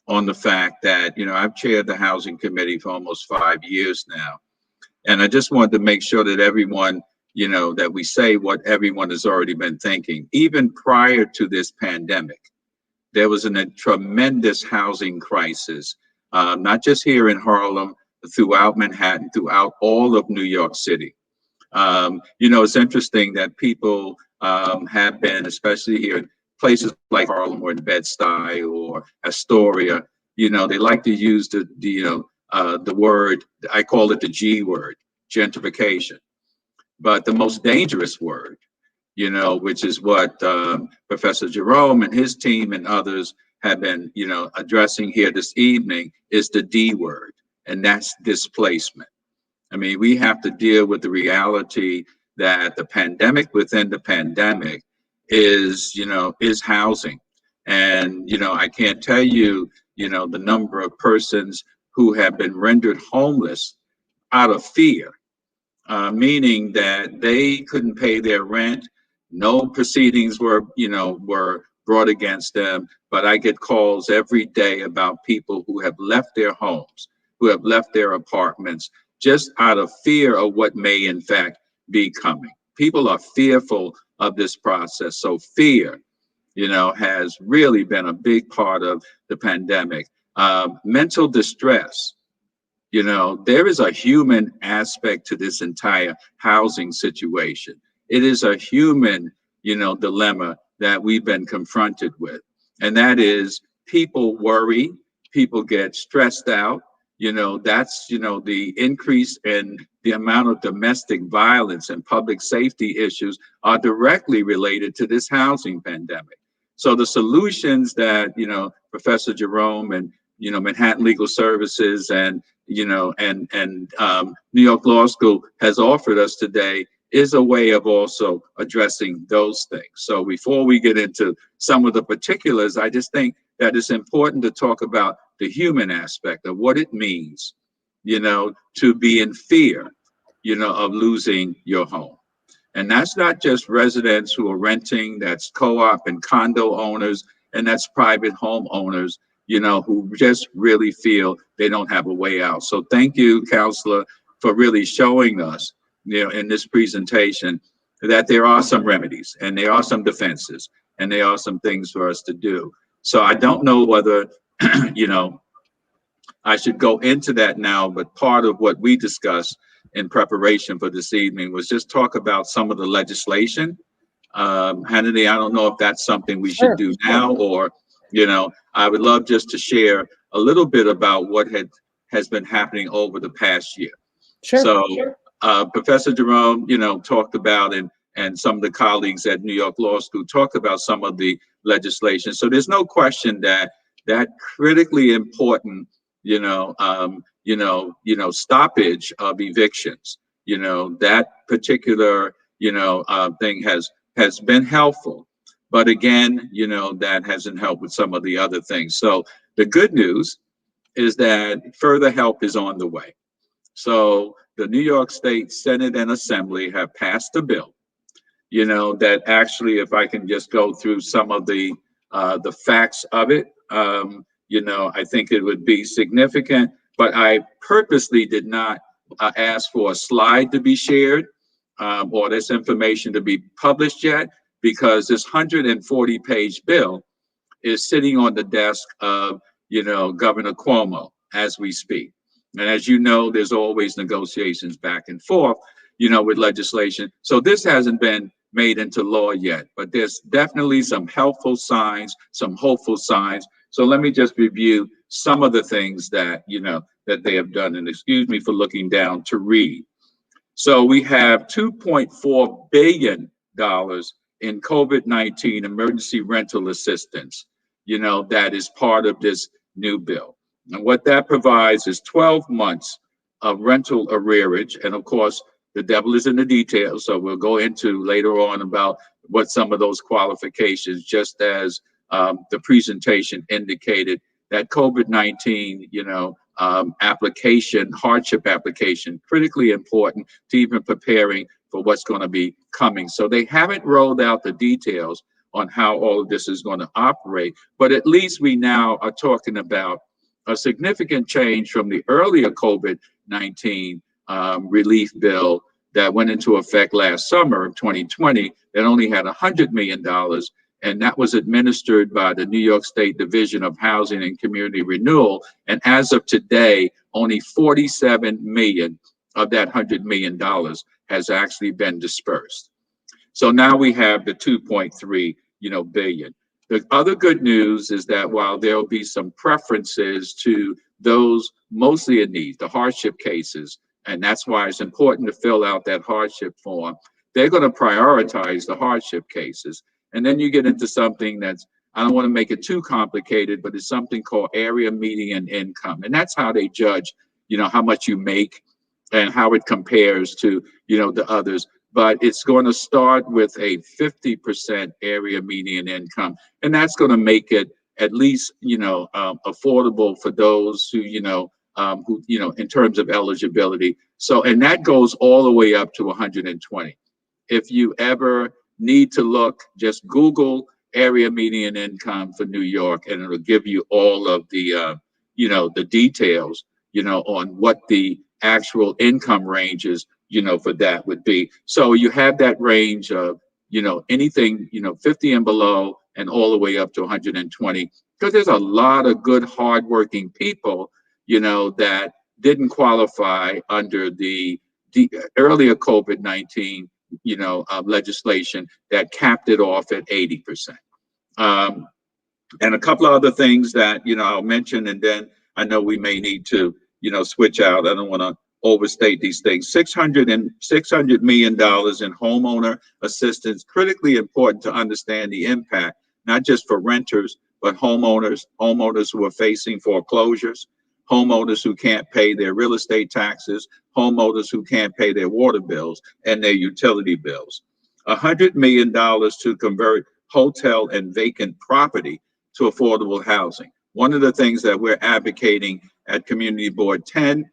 on the fact that, I've chaired the Housing Committee for almost 5 years now. And I just wanted to make sure that everyone, that we say what everyone has already been thinking. Even prior to this pandemic, there was a tremendous housing crisis, not just here in Harlem, but throughout Manhattan, throughout all of New York City. It's interesting that people have been, especially here in places like Harlem or in Bed-Stuy or Astoria, they like to use the word, I call it the G word, gentrification. But the most dangerous word, which is what Professor Jerome and his team and others have been, addressing here this evening, is the D word, and that's displacement. I mean, we have to deal with the reality that the pandemic within the pandemic is housing. And, I can't tell you, the number of persons who have been rendered homeless out of fear, meaning that they couldn't pay their rent. No proceedings were brought against them. But I get calls every day about people who have left their homes, who have left their apartments, just out of fear of what may in fact be coming. People are fearful of this process. So fear, has really been a big part of the pandemic. Mental distress, there is a human aspect to this entire housing situation. It is a human, dilemma that we've been confronted with. And that is people worry, people get stressed out. That's, the increase in the amount of domestic violence and public safety issues are directly related to this housing pandemic. So the solutions that, Professor Jerome and, Manhattan Legal Services and, New York Law School has offered us today is a way of also addressing those things. So before we get into some of the particulars, I just think that it's important to talk about the human aspect of what it means, to be in fear, of losing your home. And that's not just residents who are renting, that's co-op and condo owners, and that's private homeowners, who just really feel they don't have a way out. So thank you, Counselor, for really showing us, in this presentation, that there are some remedies and there are some defenses and there are some things for us to do. So I don't know whether, I should go into that now, but part of what we discussed in preparation for this evening was just talk about some of the legislation. Hannity, I don't know if that's something we should do now, or, I would love just to share a little bit about what has been happening over the past year. Sure. So Professor Jerome, talked about, and some of the colleagues at New York Law School talked about some of the legislation. So there's no question that critically important, stoppage of evictions, that particular, thing has been helpful. But again, that hasn't helped with some of the other things. So the good news is that further help is on the way. So the New York State Senate and Assembly have passed a bill, that actually, if I can just go through some of the facts of it, I think it would be significant, but I purposely did not ask for a slide to be shared or this information to be published yet, because this 140-page bill is sitting on the desk of, Governor Cuomo as we speak. And as you know, there's always negotiations back and forth, with legislation. So this hasn't been made into law yet, but there's definitely some helpful signs, some hopeful signs. So let me just review some of the things that, that they have done. And excuse me for looking down to read. So we have $2.4 billion in COVID-19 emergency rental assistance, that is part of this new bill. And what that provides is 12 months of rental arrearage. And of course, the devil is in the details. So we'll go into later on about what some of those qualifications, just as the presentation indicated, that COVID-19, hardship application, critically important to even preparing for what's going to be coming. So they haven't rolled out the details on how all of this is going to operate, but at least we now are talking about a significant change from the earlier COVID-19 relief bill that went into effect last summer of 2020 that only had $100 million, and that was administered by the New York State Division of Housing and Community Renewal. And as of today, only 47 million of that $100 million has actually been dispersed. So now we have the 2.3, billion. The other good news is that while there will be some preferences to those mostly in need, the hardship cases, and that's why it's important to fill out that hardship form, they're going to prioritize the hardship cases. And then you get into something that's, I don't want to make it too complicated, but it's something called area median income. And that's how they judge, how much you make and how it compares to, the others. But it's going to start with a 50% area median income. And that's going to make it at least, affordable for those who, in terms of eligibility. So, and that goes all the way up to 120. If you ever need to look, just Google area median income for New York, and it'll give you all of the, the details, on what the actual income ranges, for that would be. So you have that range of, anything, 50 and below, and all the way up to 120, because there's a lot of good, hardworking people, that didn't qualify under the earlier COVID-19, legislation that capped it off at 80%. And a couple of other things that, I'll mention, and then I know we may need to, switch out. I don't want to overstate these things. $600 million in homeowner assistance, critically important to understand the impact, not just for renters, but homeowners who are facing foreclosures, homeowners who can't pay their real estate taxes, homeowners who can't pay their water bills and their utility bills. $100 million to convert hotel and vacant property to affordable housing. One of the things that we're advocating at Community Board 10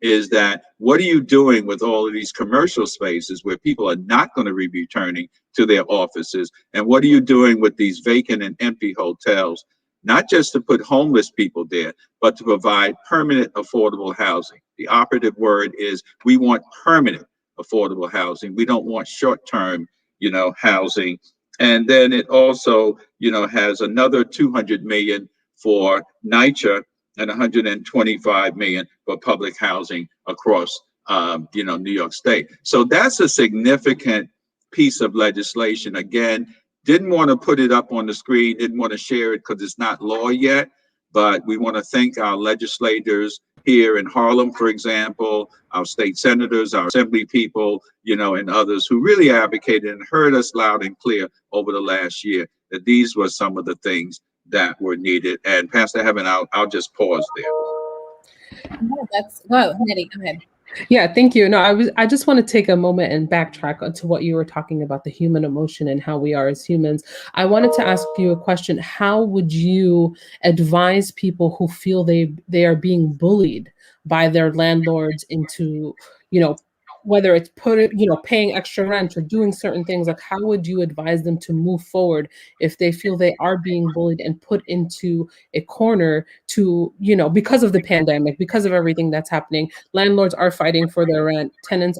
is that what are you doing with all of these commercial spaces where people are not going to be returning to their offices? And what are you doing with these vacant and empty hotels? Not just to put homeless people there, but to provide permanent affordable housing. The operative word is we want permanent affordable housing. We don't want short-term, housing. And then it also, has another 200 million for NYCHA and 125 million for public housing across, New York State. So that's a significant piece of legislation. Again, didn't want to put it up on the screen, didn't want to share it because it's not law yet, but we want to thank our legislators here in Harlem, for example, our state senators, our assembly people, and others who really advocated and heard us loud and clear over the last year that these were some of the things that were needed. And Pastor Heaven, I'll just pause there. No, Nettie, go ahead. Yeah, thank you. No, I just want to take a moment and backtrack onto what you were talking about, the human emotion and how we are as humans. I wanted to ask you a question. How would you advise people who feel they are being bullied by their landlords into, whether it's paying extra rent or doing certain things? Like, how would you advise them to move forward if they feel they are being bullied and put into a corner to, because of the pandemic, because of everything that's happening? Landlords are fighting for their rent. Tenants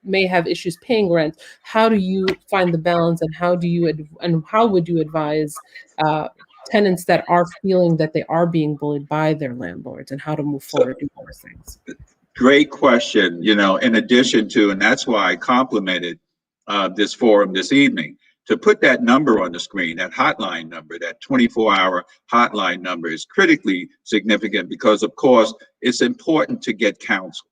may have issues paying rent. How do you find the balance, and how would you advise tenants that are feeling that they are being bullied by their landlords, and how to move forward and do those things? Great question. In addition to, and that's why I complimented this forum this evening, to put that number on the screen, that hotline number, that 24-hour hotline number is critically significant because, of course, it's important to get counsel.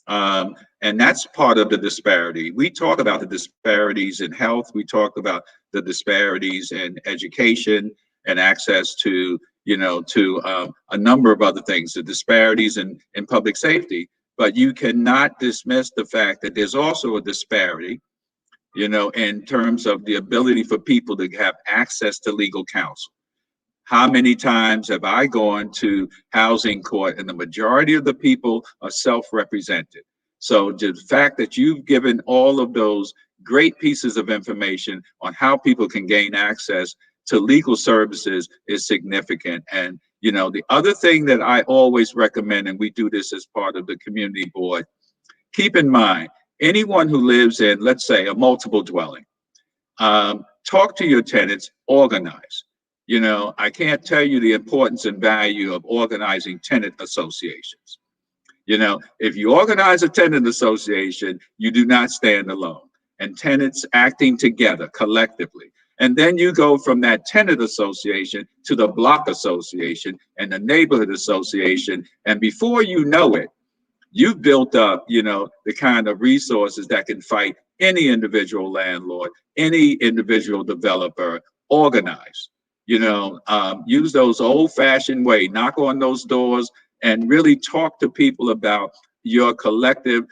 And that's part of the disparity. We talk about the disparities in health. We talk about the disparities in education and access to, a number of other things, the disparities in public safety. But you cannot dismiss the fact that there's also a disparity, in terms of the ability for people to have access to legal counsel. How many times have I gone to housing court and the majority of the people are self-represented? So the fact that you've given all of those great pieces of information on how people can gain access to legal services is significant. And the other thing that I always recommend, and we do this as part of the community board, keep in mind, anyone who lives in, let's say, a multiple dwelling, talk to your tenants, organize. I can't tell you the importance and value of organizing tenant associations. If you organize a tenant association, you do not stand alone. And tenants acting together collectively. And then you go from that tenant association to the block association and the neighborhood association. And before you know it, you've built up, the kind of resources that can fight any individual landlord, any individual developer. Organize, use those old-fashioned way, knock on those doors and really talk to people about your collective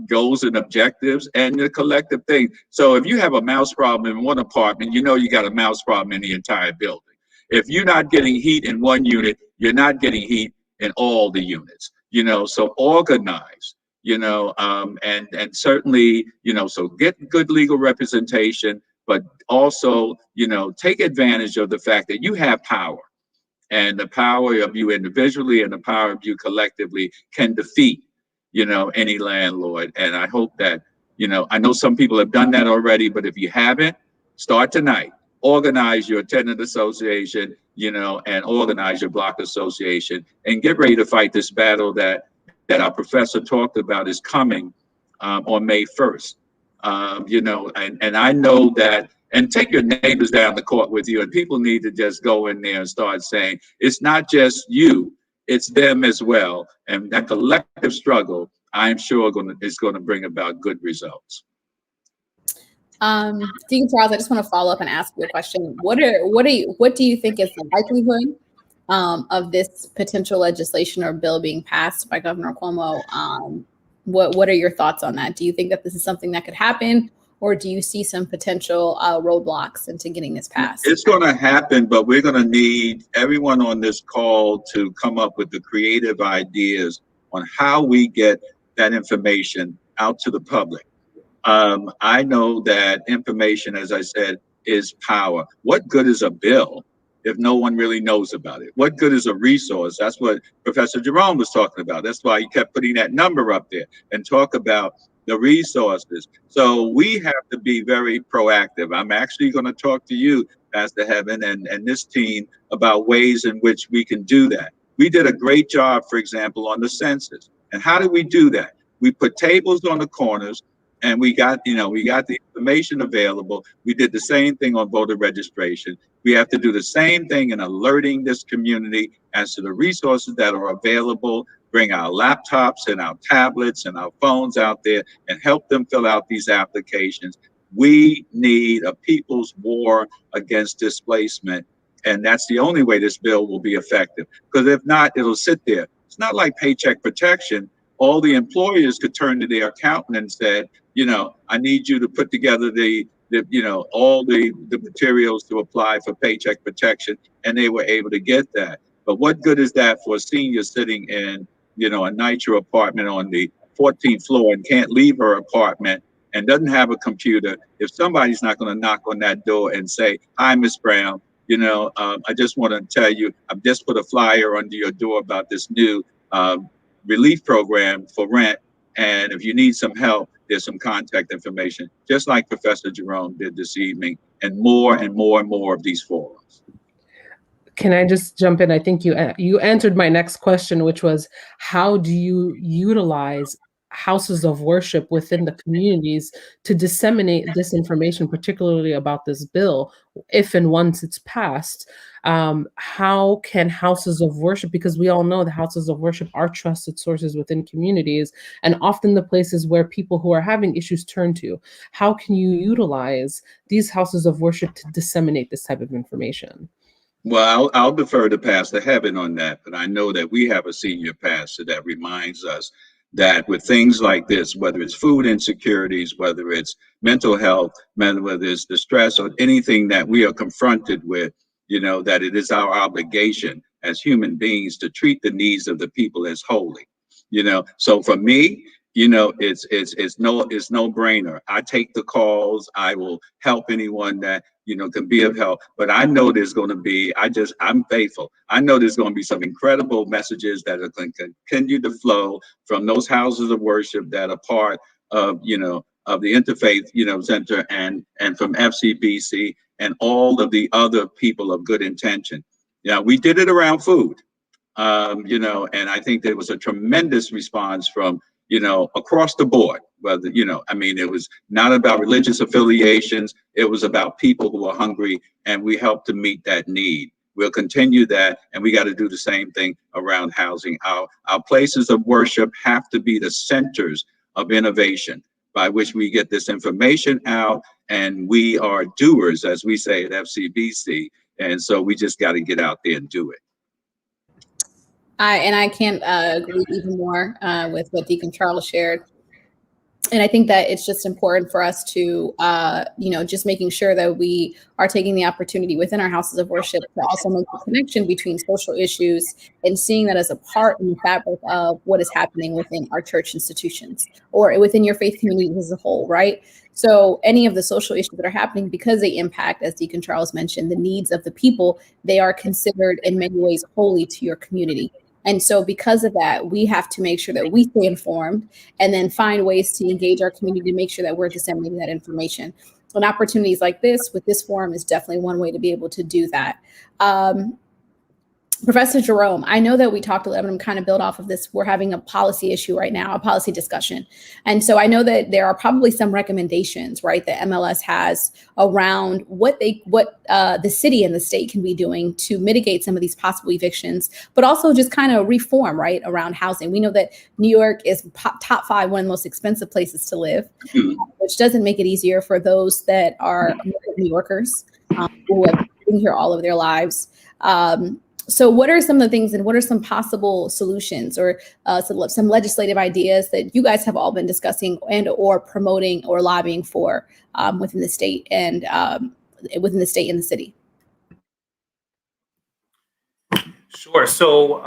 goals and objectives and the collective thing. So if you have a mouse problem in one apartment, you got a mouse problem in the entire building. If you're not getting heat in one unit, you're not getting heat in all the units, so organize, and certainly, so get good legal representation, but also, take advantage of the fact that you have power, and the power of you individually and the power of you collectively can defeat any landlord. And I hope that, I know some people have done that already, but if you haven't, start tonight. Organize your tenant association, and organize your block association, and get ready to fight this battle that our professor talked about is coming on May 1st. And I know that, and take your neighbors down the court with you, and people need to just go in there and start saying, it's not just you, it's them as well. And that collective struggle, I'm sure is going to bring about good results. Deacon Charles, I just want to follow up and ask you a question. What do you think is the likelihood of this potential legislation or bill being passed by Governor Cuomo? What are your thoughts on that? Do you think that this is something that could happen, or do you see some potential roadblocks into getting this passed? It's going to happen, but we're going to need everyone on this call to come up with the creative ideas on how we get that information out to the public. I know that information, as I said, is power. What good is a bill if no one really knows about it? What good is a resource? That's what Professor Jerome was talking about. That's why he kept putting that number up there and talk about the resources. So we have to be very proactive. I'm actually going to talk to you, Pastor Heaven, and this team about ways in which we can do that. We did a great job, for example, on the census. And how did we do that? We put tables on the corners, and we got the information available. We did the same thing on voter registration. We have to do the same thing in alerting this community as to the resources that are available. Bring our laptops and our tablets and our phones out there and help them fill out these applications. We need a people's war against displacement. And that's the only way this bill will be effective. Because if not, it'll sit there. It's not like paycheck protection. All the employers could turn to their accountant and say, I need you to put together all the materials to apply for paycheck protection. And they were able to get that. But what good is that for a senior sitting in, a nitro apartment on the 14th floor and can't leave her apartment and doesn't have a computer if somebody's not going to knock on that door and say, "Hi, Miss Brown. I just want to tell you, I've just put a flyer under your door about this new relief program for rent. And if you need some help, there's some contact information," just like Professor Jerome did this evening, and more and more and more of these forums. Can I just jump in? I think you answered my next question, which was, how do you utilize houses of worship within the communities to disseminate this information, particularly about this bill, if and once it's passed? How can houses of worship, because we all know the houses of worship are trusted sources within communities and often the places where people who are having issues turn to. How can you utilize these houses of worship to disseminate this type of information? Well, I'll defer to Pastor Heaven on that, but I know that we have a senior pastor that reminds us that with things like this, whether it's food insecurities, whether it's mental health, whether it's distress or anything that we are confronted with, that it is our obligation as human beings to treat the needs of the people as holy. So for me, it's no brainer. I take the calls. I will help anyone that can be of help. But I know there's going to be. I'm faithful. I know there's going to be some incredible messages that are going to continue to flow from those houses of worship that are part of of the Interfaith Center and from FCBC and all of the other people of good intention. We did it around food. And I think there was a tremendous response from, across the board. Whether, it was not about religious affiliations. It was about people who are hungry, and we helped to meet that need. We'll continue that, and we got to do the same thing around housing. Our places of worship have to be the centers of innovation by which we get this information out, and we are doers, as we say at FCBC. And so we just got to get out there and do it. I can't agree even more with what Deacon Charles shared. And I think that it's just important for us to, just making sure that we are taking the opportunity within our houses of worship to also make the connection between social issues and seeing that as a part in the fabric of what is happening within our church institutions or within your faith community as a whole, right? So any of the social issues that are happening, because they impact, as Deacon Charles mentioned, the needs of the people, they are considered in many ways holy to your community. And so because of that, we have to make sure that we stay informed and then find ways to engage our community to make sure that we're disseminating that information. And opportunities like this with this forum is definitely one way to be able to do that. Professor Jerome, I know that we talked a little bit, I'm kind of build off of this. We're having a policy issue right now, a policy discussion. And so I know that there are probably some recommendations, right, that MLS has around what the city and the state can be doing to mitigate some of these possible evictions, but also just kind of reform, right, around housing. We know that New York is top 5, one of the most expensive places to live, which doesn't make it easier for those that are New Yorkers who have been here all of their lives. So what are some of the things and what are some possible solutions or some legislative ideas that you guys have all been discussing and or promoting or lobbying for within the state and within the state and the city? Sure. So,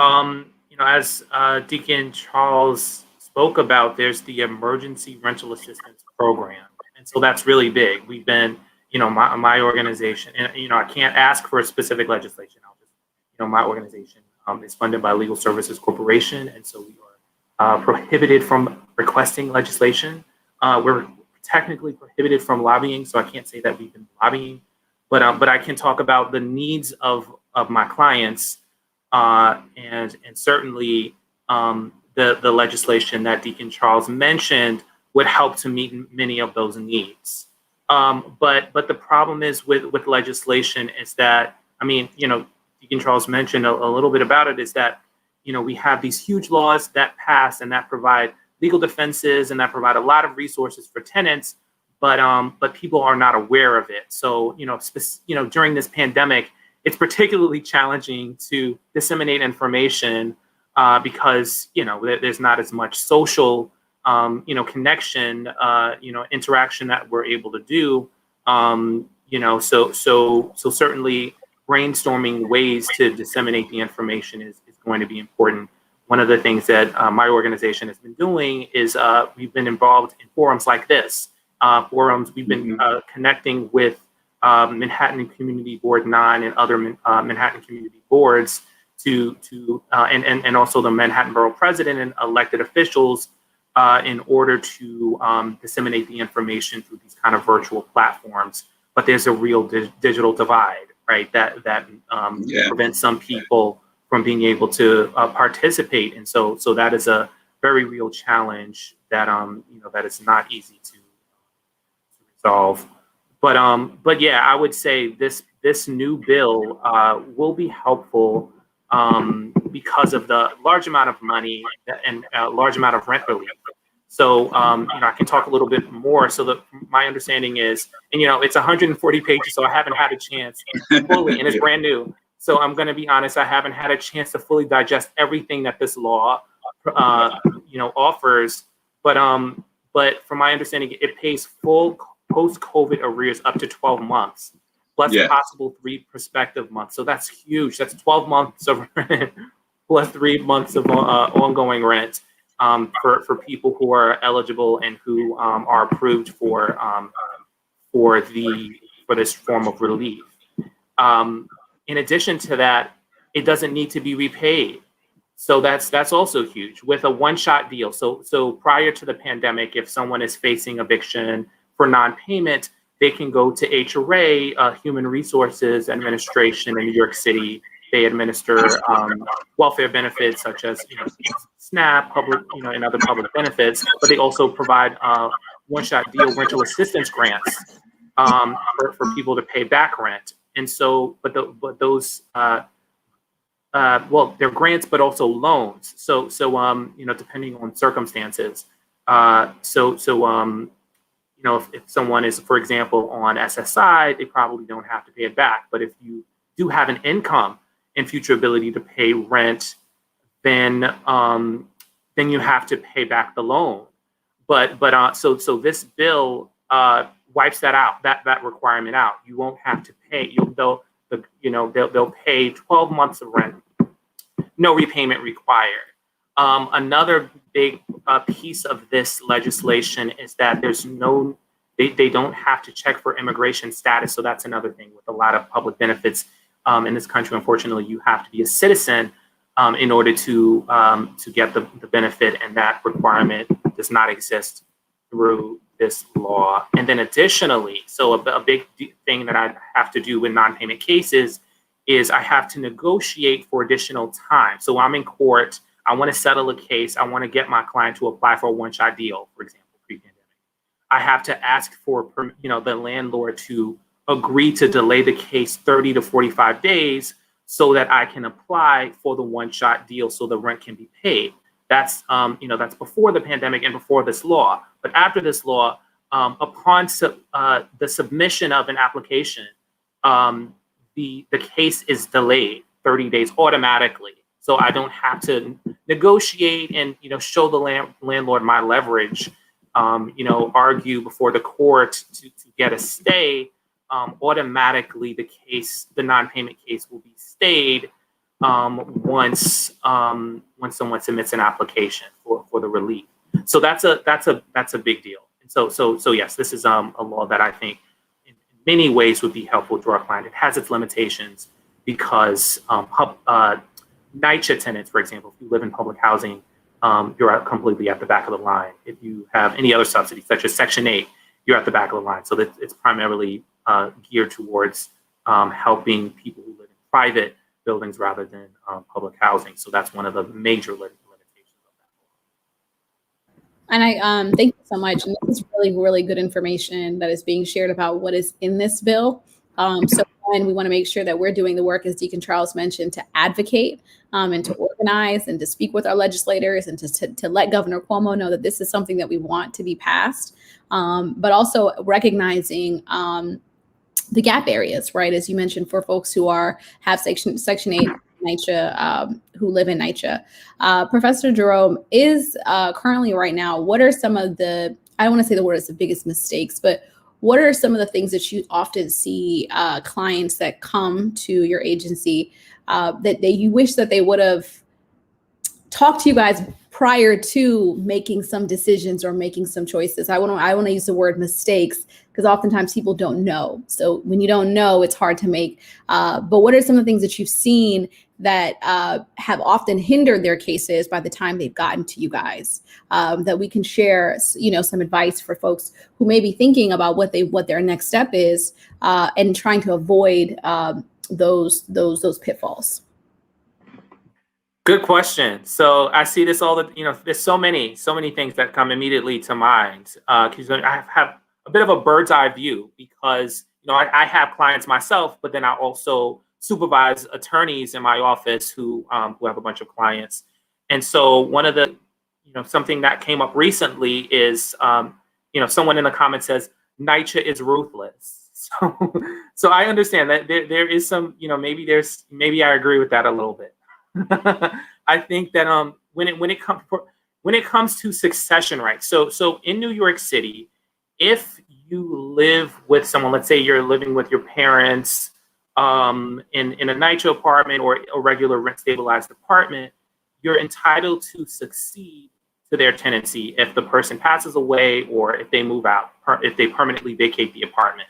as Deacon Charles spoke about, there's the Emergency Rental Assistance Program. And so that's really big. We've been, my organization, and, I can't ask for a specific legislation. I'll just, my organization is funded by Legal Services Corporation. And so we are prohibited from requesting legislation. We're technically prohibited from lobbying. So I can't say that we've been lobbying, but I can talk about the needs of my clients. And certainly the legislation that Deacon Charles mentioned would help to meet many of those needs. But the problem is with legislation is that, Deacon Charles mentioned a little bit about it, is that, we have these huge laws that pass and that provide legal defenses and that provide a lot of resources for tenants, but people are not aware of it. So, during this pandemic, it's particularly challenging to disseminate information because, there's not as much social, connection, interaction that we're able to do. So certainly brainstorming ways to disseminate the information is going to be important. One of the things that my organization has been doing is we've been involved in forums like this. We've been connecting with Manhattan Community Board 9 and other Manhattan Community Boards and also the Manhattan Borough President and elected officials in order to disseminate the information through these kind of virtual platforms. But there's a real digital divide, right? That prevents some people from being able to participate, and so that is a very real challenge that that is not easy to resolve. But yeah, I would say this new bill will be helpful because of the large amount of money and large amount of rent relief. So I can talk a little bit more. So my understanding is, and it's 140 pages, so I haven't had a chance fully, and it's brand new. So I'm going to be honest, I haven't had a chance to fully digest everything that this law offers. But from my understanding, it pays full post-COVID arrears up to 12 months, plus possible 3 prospective months. So that's huge. That's 12 months of rent plus 3 months of ongoing rent for people who are eligible and who are approved for this form of relief. In addition to that, it doesn't need to be repaid. So that's also huge with a one-shot deal. So prior to the pandemic, if someone is facing eviction for non-payment, they can go to HRA, Human Resources Administration in New York City. They administer welfare benefits such as SNAP, public, and other public benefits, but they also provide one-shot deal rental assistance grants for people to pay back rent. And so, but those they're grants, but also loans. So depending on circumstances. If someone is, for example, on SSI, they probably don't have to pay it back. But if you do have an income and future ability to pay rent, then you have to pay back the loan. So this bill wipes that out, that requirement out. You won't have to pay. They'll pay 12 months of rent, no repayment required. Another big piece of this legislation is that they don't have to check for immigration status. So that's another thing with a lot of public benefits in this country. Unfortunately, you have to be a citizen in order to get the benefit, and that requirement does not exist through this law. And then additionally, so a big thing that I have to do with non-payment cases is I have to negotiate for additional time. So I'm in court. I want to settle a case. I want to get my client to apply for a one-shot deal, for example, pre-pandemic. I have to ask for, the landlord to agree to delay the case 30 to 45 days so that I can apply for the one-shot deal so the rent can be paid. That's, that's before the pandemic and before this law. But after this law, upon the submission of an application, the case is delayed 30 days automatically. So I don't have to negotiate and, show the landlord my leverage, argue before the court to get a stay. Automatically the non-payment case will be stayed once someone submits an application for the relief. So that's a big deal. And so yes, this is a law that I think in many ways would be helpful to our client. It has its limitations because NYCHA tenants, for example, if you live in public housing, you're completely at the back of the line. If you have any other subsidies, such as Section 8, you're at the back of the line. So that it's primarily geared towards helping people who live in private buildings rather than public housing. So that's one of the major limitations of that. And I thank you so much. And this is really, really good information that is being shared about what is in this bill. So one, we want to make sure that we're doing the work, as Deacon Charles mentioned, to advocate and to organize and to speak with our legislators and to let Governor Cuomo know that this is something that we want to be passed, but also recognizing the gap areas, right? As you mentioned, for folks who have Section 8 NYCHA, who live in NYCHA. Professor Jerome, is currently right now, what are some of the, I don't want to say the word is the biggest mistakes, but what are some of the things that you often see clients that come to your agency that you wish that they would have talked to you guys prior to making some decisions or making some choices? I want to use the word mistakes because oftentimes people don't know. So when you don't know, it's hard to make. But what are some of the things that you've seen that have often hindered their cases by the time they've gotten to you guys, that we can share, some advice for folks who may be thinking about what their next step is and trying to avoid those pitfalls? Good question. So I see this there's so many things that come immediately to mind. Because I have a bit of a bird's eye view because, I have clients myself, but then I also supervise attorneys in my office who have a bunch of clients. And so one of the, something that came up recently is, someone in the comments says, NYCHA is ruthless. So I understand that there is some, maybe I agree with that a little bit. I think that when it comes to succession rights, so in New York City, if you live with someone, let's say you're living with your parents in a NYCHA apartment or a regular rent stabilized apartment, you're entitled to succeed to their tenancy if the person passes away or if they move out, if they permanently vacate the apartment.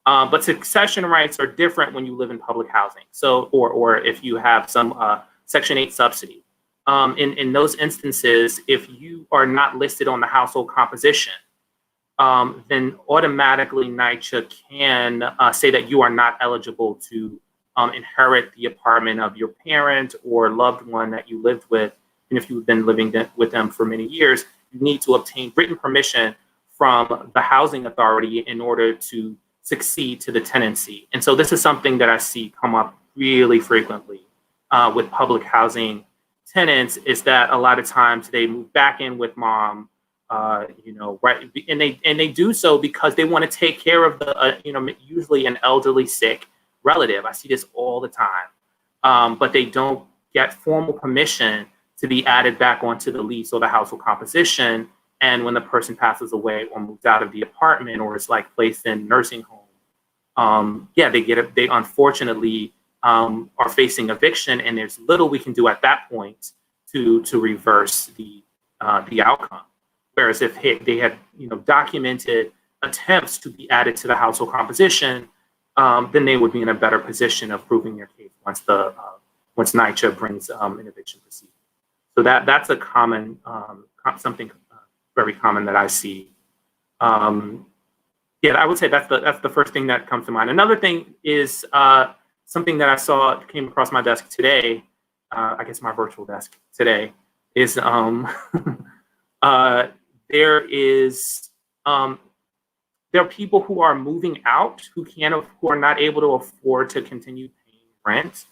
But succession rights are different when you live in public housing. So, or if you have some Section 8 subsidy. In those instances, if you are not listed on the household composition, then automatically NYCHA can say that you are not eligible to inherit the apartment of your parent or loved one that you lived with. And if you've been living with them for many years, you need to obtain written permission from the housing authority in order to succeed to the tenancy. And so this is something that I see come up really frequently with public housing tenants, is that a lot of times they move back in with mom, right, and they do so because they want to take care of the, usually an elderly sick relative. I see this all the time, but they don't get formal permission to be added back onto the lease or the household composition. And when the person passes away or moves out of the apartment or is like placed in nursing home, they unfortunately are facing eviction, and there's little we can do at that point to reverse the outcome. Whereas if they had documented attempts to be added to the household composition, then they would be in a better position of proving their case once NYCHA brings an eviction proceeding. So that's a common something very common that I see. I would say that's the first thing that comes to mind. Another thing is something that I saw came across my desk today. I guess my virtual desk today is there are people who are moving out who are not able to afford to continue paying rent.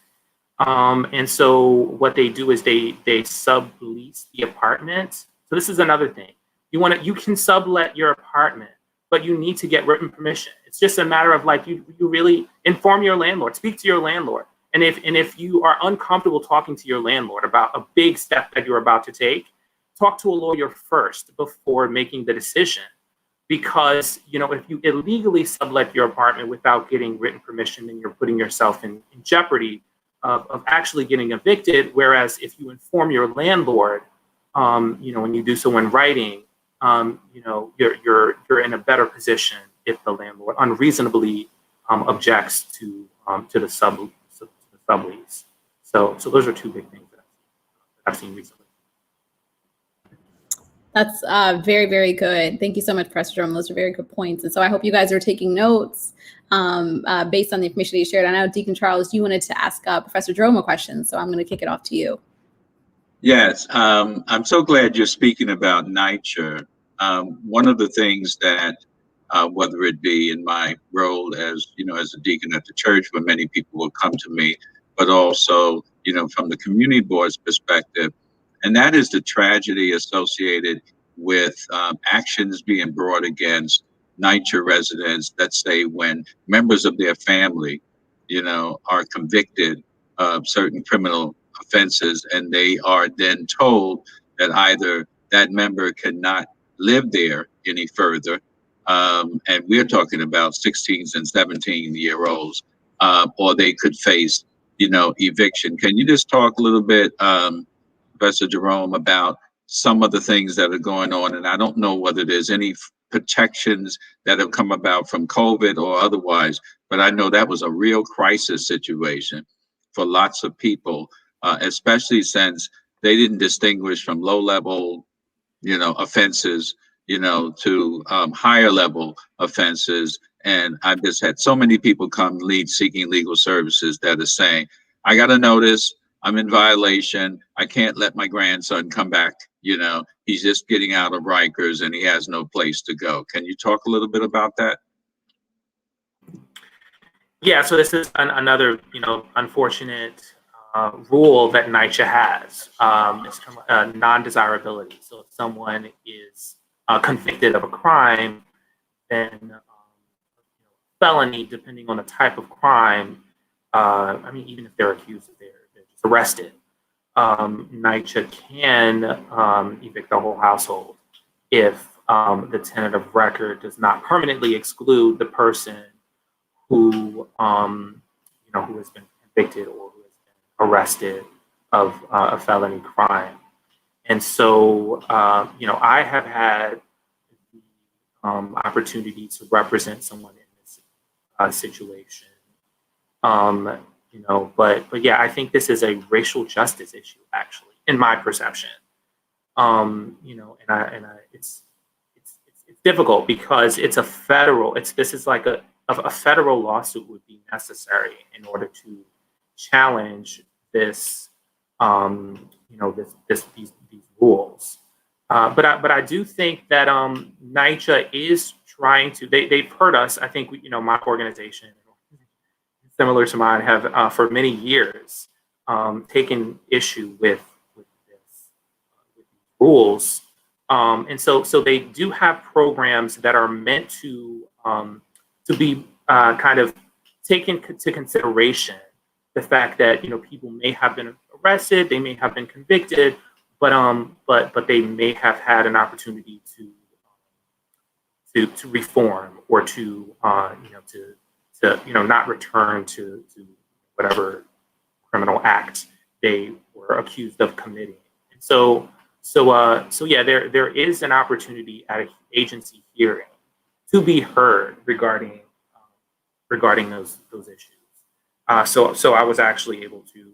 And so what they do is they sublease the apartment. So this is another thing. You can sublet your apartment, but you need to get written permission. It's just a matter of you really inform your landlord, speak to your landlord. And if you are uncomfortable talking to your landlord about a big step that you're about to take, talk to a lawyer first before making the decision. Because, you know, if you illegally sublet your apartment without getting written permission, then you're putting yourself in jeopardy of actually getting evicted. Whereas if you inform your landlord, you know, when you do so in writing, you know, you're in a better position if the landlord unreasonably objects to the sublease. So those are two big things that I've seen recently. That's very, very good. Thank you so much, Professor Jerome. Those are very good points. And so I hope you guys are taking notes based on the information that you shared. I know, Deacon Charles, you wanted to ask Professor Jerome a question, so I'm going to kick it off to you. Yes, I'm so glad you're speaking about NYCHA. One of the things that, whether it be in my role as, you know, as a deacon at the church, where many people will come to me, but also, you know, from the community board's perspective, and that is the tragedy associated with actions being brought against NYCHA residents, let's say when members of their family, you know, are convicted of certain criminal offenses, and they are then told that either that member cannot live there any further, and we're talking about 16s and 17-year-olds, or they could face, you know, eviction. Can you just talk a little bit, Professor Jerome, about some of the things that are going on? And I don't know whether there's any protections that have come about from COVID or otherwise, but I know that was a real crisis situation for lots of people, especially since they didn't distinguish from low-level, you know, offenses, you know, to higher level offenses. And I've just had so many people come seeking legal services that are saying, I got a notice, I'm in violation, I can't let my grandson come back, you know, he's just getting out of Rikers and he has no place to go. Can you talk a little bit about that? Yeah, so this is another, you know, unfortunate rule that NYCHA has. It's non-desirability. So if someone is convicted of a crime, then felony, depending on the type of crime, I mean, even if they're accused, they're just arrested, NYCHA can evict the whole household if the tenant of record does not permanently exclude the person who, you know, who has been convicted or who has been arrested of a felony crime. And so, you know, I have had the opportunity to represent someone in this situation. You know, but yeah, I think this is a racial justice issue, actually, in my perception. You know, and it's difficult because it's a federal. This is like a federal lawsuit would be necessary in order to challenge this. You know, these rules. But I do think that NYCHA is trying to. They've heard us. I think you know, my organization, similar to mine, have for many years taken issue with these rules, and so they do have programs that are meant to be kind of taken into consideration the fact that, you know, people may have been arrested, they may have been convicted, but they may have had an opportunity to reform or to you know, to you know, not return to whatever criminal act they were accused of committing. And so yeah, there is an opportunity at an agency hearing to be heard regarding those issues. So I was actually able to.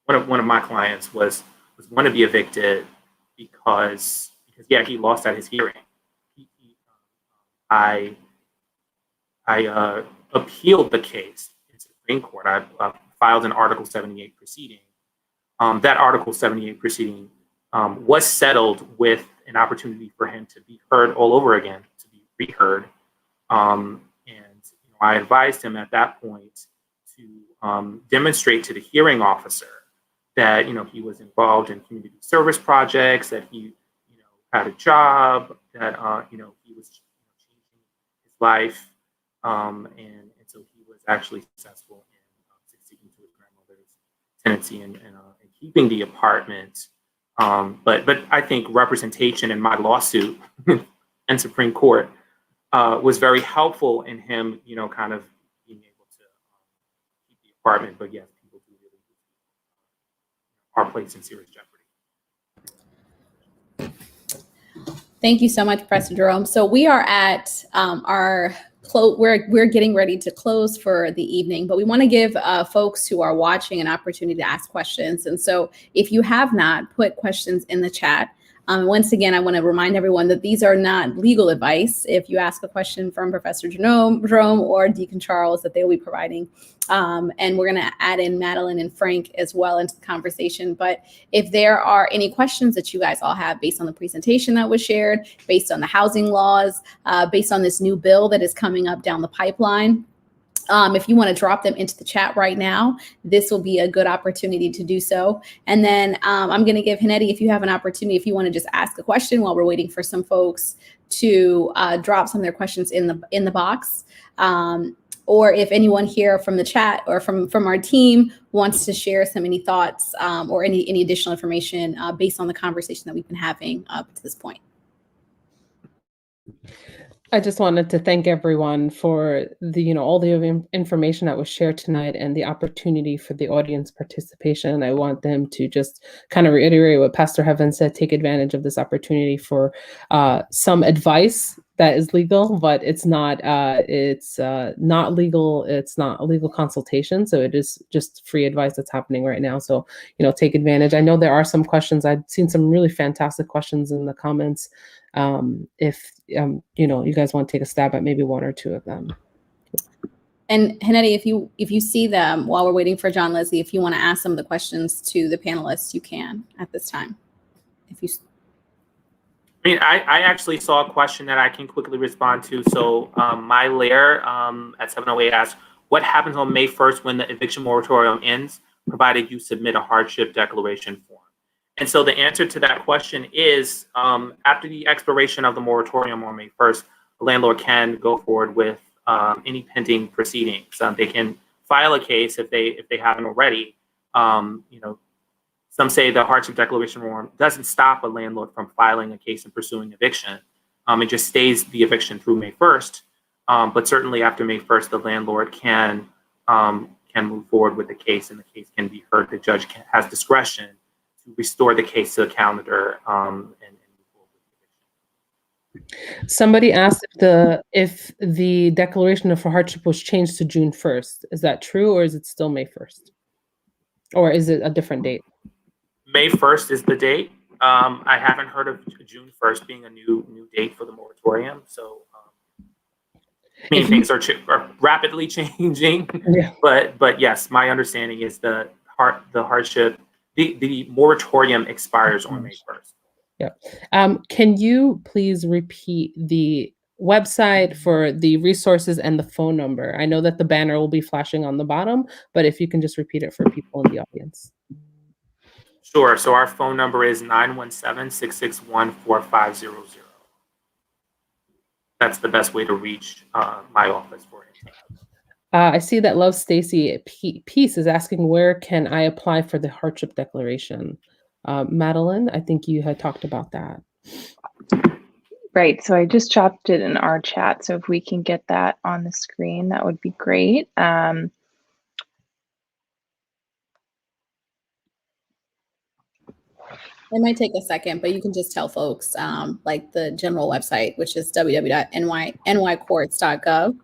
One of my clients was going to be evicted because yeah, he lost at his hearing. I appealed the case in Supreme Court. I filed an Article 78 proceeding. That Article 78 proceeding was settled with an opportunity for him to be heard all over again, to be reheard. And you know, I advised him at that point to demonstrate to the hearing officer that, you know, he was involved in community service projects, that he, you know, had a job, that you know, he was changing his life, and so he was actually successful in tenancy and keeping the apartment. But I think representation in my lawsuit and Supreme Court was very helpful in him, kind of being able to keep the apartment. But yes, people do really are placed in serious jeopardy. Thank you so much, Professor Jerome. So we are at our close. We're getting ready to close for the evening, but we want to give folks who are watching an opportunity to ask questions. And so if you have not put questions in the chat, once again, I want to remind everyone that these are not legal advice. If you ask a question from Professor Jerome or Deacon Charles, that they will be providing. And we're going to add in Madeline and Frank as well into the conversation. But if there are any questions that you guys all have based on the presentation that was shared, based on the housing laws, based on this new bill that is coming up down the pipeline, if you want to drop them into the chat right now, this will be a good opportunity to do so. And then I'm going to give Hennedy, if you have an opportunity, if you want to just ask a question while we're waiting for some folks to drop some of their questions in the box. Or if anyone here from the chat or from our team wants to share any thoughts or any additional information based on the conversation that we've been having up to this point. I just wanted to thank everyone for all the information that was shared tonight and the opportunity for the audience participation. I want them to just kind of reiterate what Pastor Heaven said, take advantage of this opportunity for some advice that is legal, but it's not legal. It's not a legal consultation. So it is just free advice that's happening right now. So, take advantage. I know there are some questions. I've seen some really fantastic questions in the comments. If you guys want to take a stab at maybe one or two of them. And Hennedy, if you see them while we're waiting for John Leslie, if you want to ask some of the questions to the panelists, you can at this time. I actually saw a question that I can quickly respond to. So my lair at 708 asked, what happens on May 1st when the eviction moratorium ends, provided you submit a hardship declaration form? And so the answer to that question is after the expiration of the moratorium on May 1st, the landlord can go forward with any pending proceedings. They can file a case if they haven't already. Some say the hardship declaration form doesn't stop a landlord from filing a case and pursuing eviction. It just stays the eviction through May 1st. But certainly after May 1st, the landlord can move forward with the case, and the case can be heard. The judge has discretion to restore the case to the calendar and move forward with the eviction. Somebody asked if the declaration of hardship was changed to June 1st. Is that true, or is it still May 1st? Or is it a different date? May 1st is the date. I haven't heard of June 1st being a new date for the moratorium. So many things are rapidly changing. Yeah. But yes, my understanding is the hardship, the moratorium expires on May 1st. Yeah. Can you please repeat the website for the resources and the phone number? I know that the banner will be flashing on the bottom, but if you can just repeat it for people in the audience. Sure. So our phone number is 917-661-4500. That's the best way to reach my office for it. I see that Love Stacy Peace is asking, where can I apply for the hardship declaration? Madeline, I think you had talked about that. Right. So I just chopped it in our chat. So if we can get that on the screen, that would be great. It might take a second, but you can just tell folks like the general website, which is www.nycourts.gov.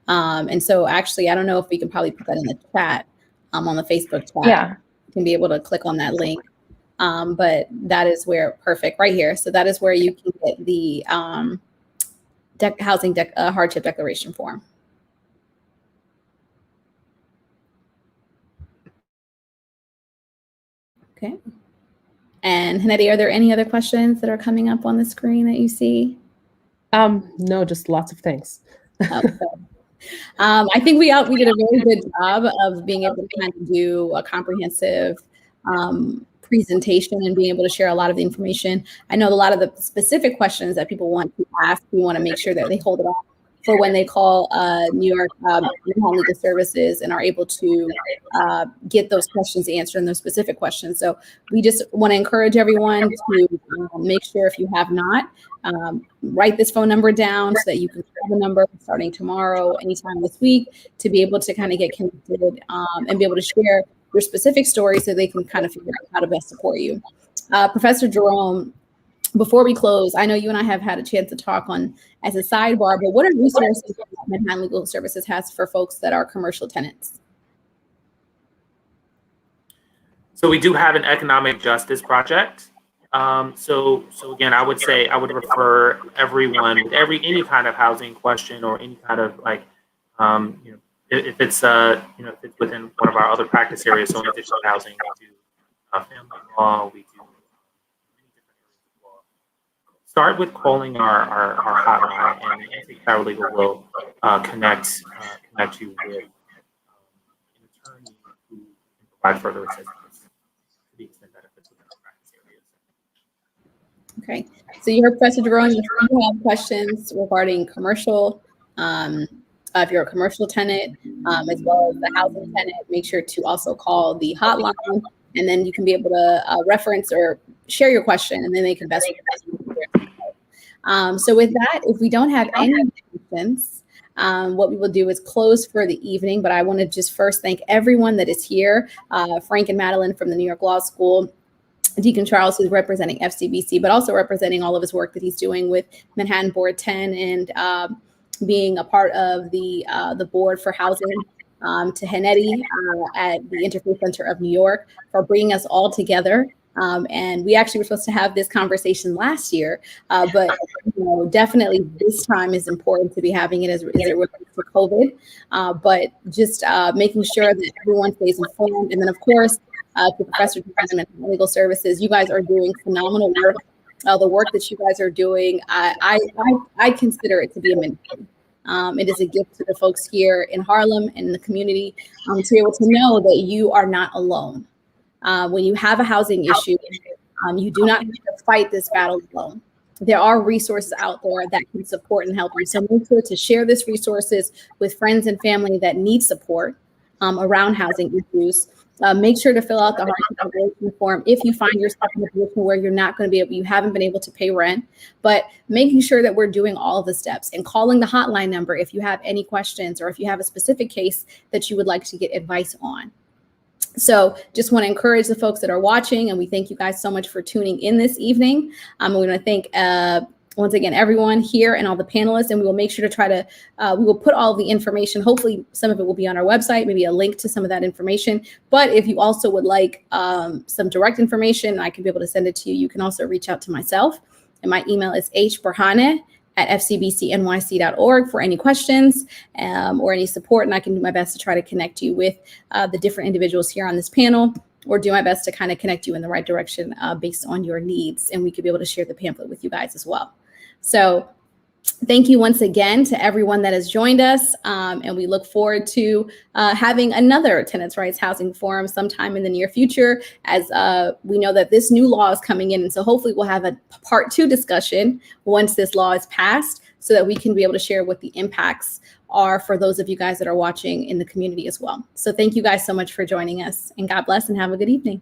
And so actually, I don't know if we can probably put that in the chat on the Facebook chat. Yeah. You can be able to click on that link. But that is where, perfect, right here. So that is where you can get the housing hardship declaration form. Okay. And Hennedy, are there any other questions that are coming up on the screen that you see? No, just lots of thanks. Okay. I think we did a very good job of being able to kind of do a comprehensive presentation and being able to share a lot of the information. I know a lot of the specific questions that people want to ask, we want to make sure that they hold it off for when they call New York Manhattan Legal Services and are able to get those questions answered and those specific questions. So we just want to encourage everyone to make sure, if you have not, write this phone number down so that you can call the number starting tomorrow, anytime this week, to be able to kind of get connected and be able to share your specific story so they can kind of figure out how to best support you. Professor Jerome, before we close, I know you and I have had a chance to talk on as a sidebar, but what are resources that Manhattan Legal Services has for folks that are commercial tenants? So we do have an economic justice project. So again, I would say I would refer everyone with any kind of housing question or any kind of like, if it's if it's within one of our other practice areas, so in addition to housing, we do family law, we do many different areas of law. Start with calling our hotline, and the paralegal will connect you with an attorney who can provide further assistance to the extent that it fits within our practice areas. Okay, so you heard Professor Jerome. If you have questions regarding commercial, if you're a commercial tenant, as well as the housing tenant, make sure to also call the hotline, and then you can be able to reference or share your question, and then they can best. So with that, if we don't have any questions, what we will do is close for the evening. But I want to just first thank everyone that is here, Frank and Madeline from the New York Law School, Deacon Charles, who's representing FCBC, but also representing all of his work that he's doing with Manhattan Board 10 and being a part of the board for housing, to Hennedy at the Interfaith Center of New York for bringing us all together. And we actually were supposed to have this conversation last year, but definitely this time is important to be having it as it relates to COVID. But just making sure that everyone stays informed. And then, of course, to Professor Jerome and Legal Services, you guys are doing phenomenal work. The work that you guys are doing, I consider it to be a ministry. It is a gift to the folks here in Harlem and in the community to be able to know that you are not alone. When you have a housing issue, you do not have to fight this battle alone. There are resources out there that can support and help you. So make sure to share this resources with friends and family that need support around housing issues. Make sure to fill out the hardship evaluation form if you find yourself in a position where you're not going to be able, you haven't been able to pay rent, but making sure that we're doing all of the steps and calling the hotline number if you have any questions or if you have a specific case that you would like to get advice on. So just want to encourage the folks that are watching, and we thank you guys so much for tuning in this evening. We want to thank once again, everyone here and all the panelists, and we will make sure to try to, we will put all of the information, hopefully some of it will be on our website, maybe a link to some of that information. But if you also would like some direct information, I can be able to send it to you. You can also reach out to myself, and my email is hbarhane@fcbcnyc.org for any questions or any support, and I can do my best to try to connect you with the different individuals here on this panel, or do my best to kind of connect you in the right direction based on your needs, and we could be able to share the pamphlet with you guys as well. So thank you once again to everyone that has joined us, and we look forward to having another Tenants' Rights Housing Forum sometime in the near future, as we know that this new law is coming in, and so hopefully we'll have a part 2 discussion once this law is passed, so that we can be able to share what the impacts are for those of you guys that are watching in the community as well. So thank you guys so much for joining us, and God bless and have a good evening.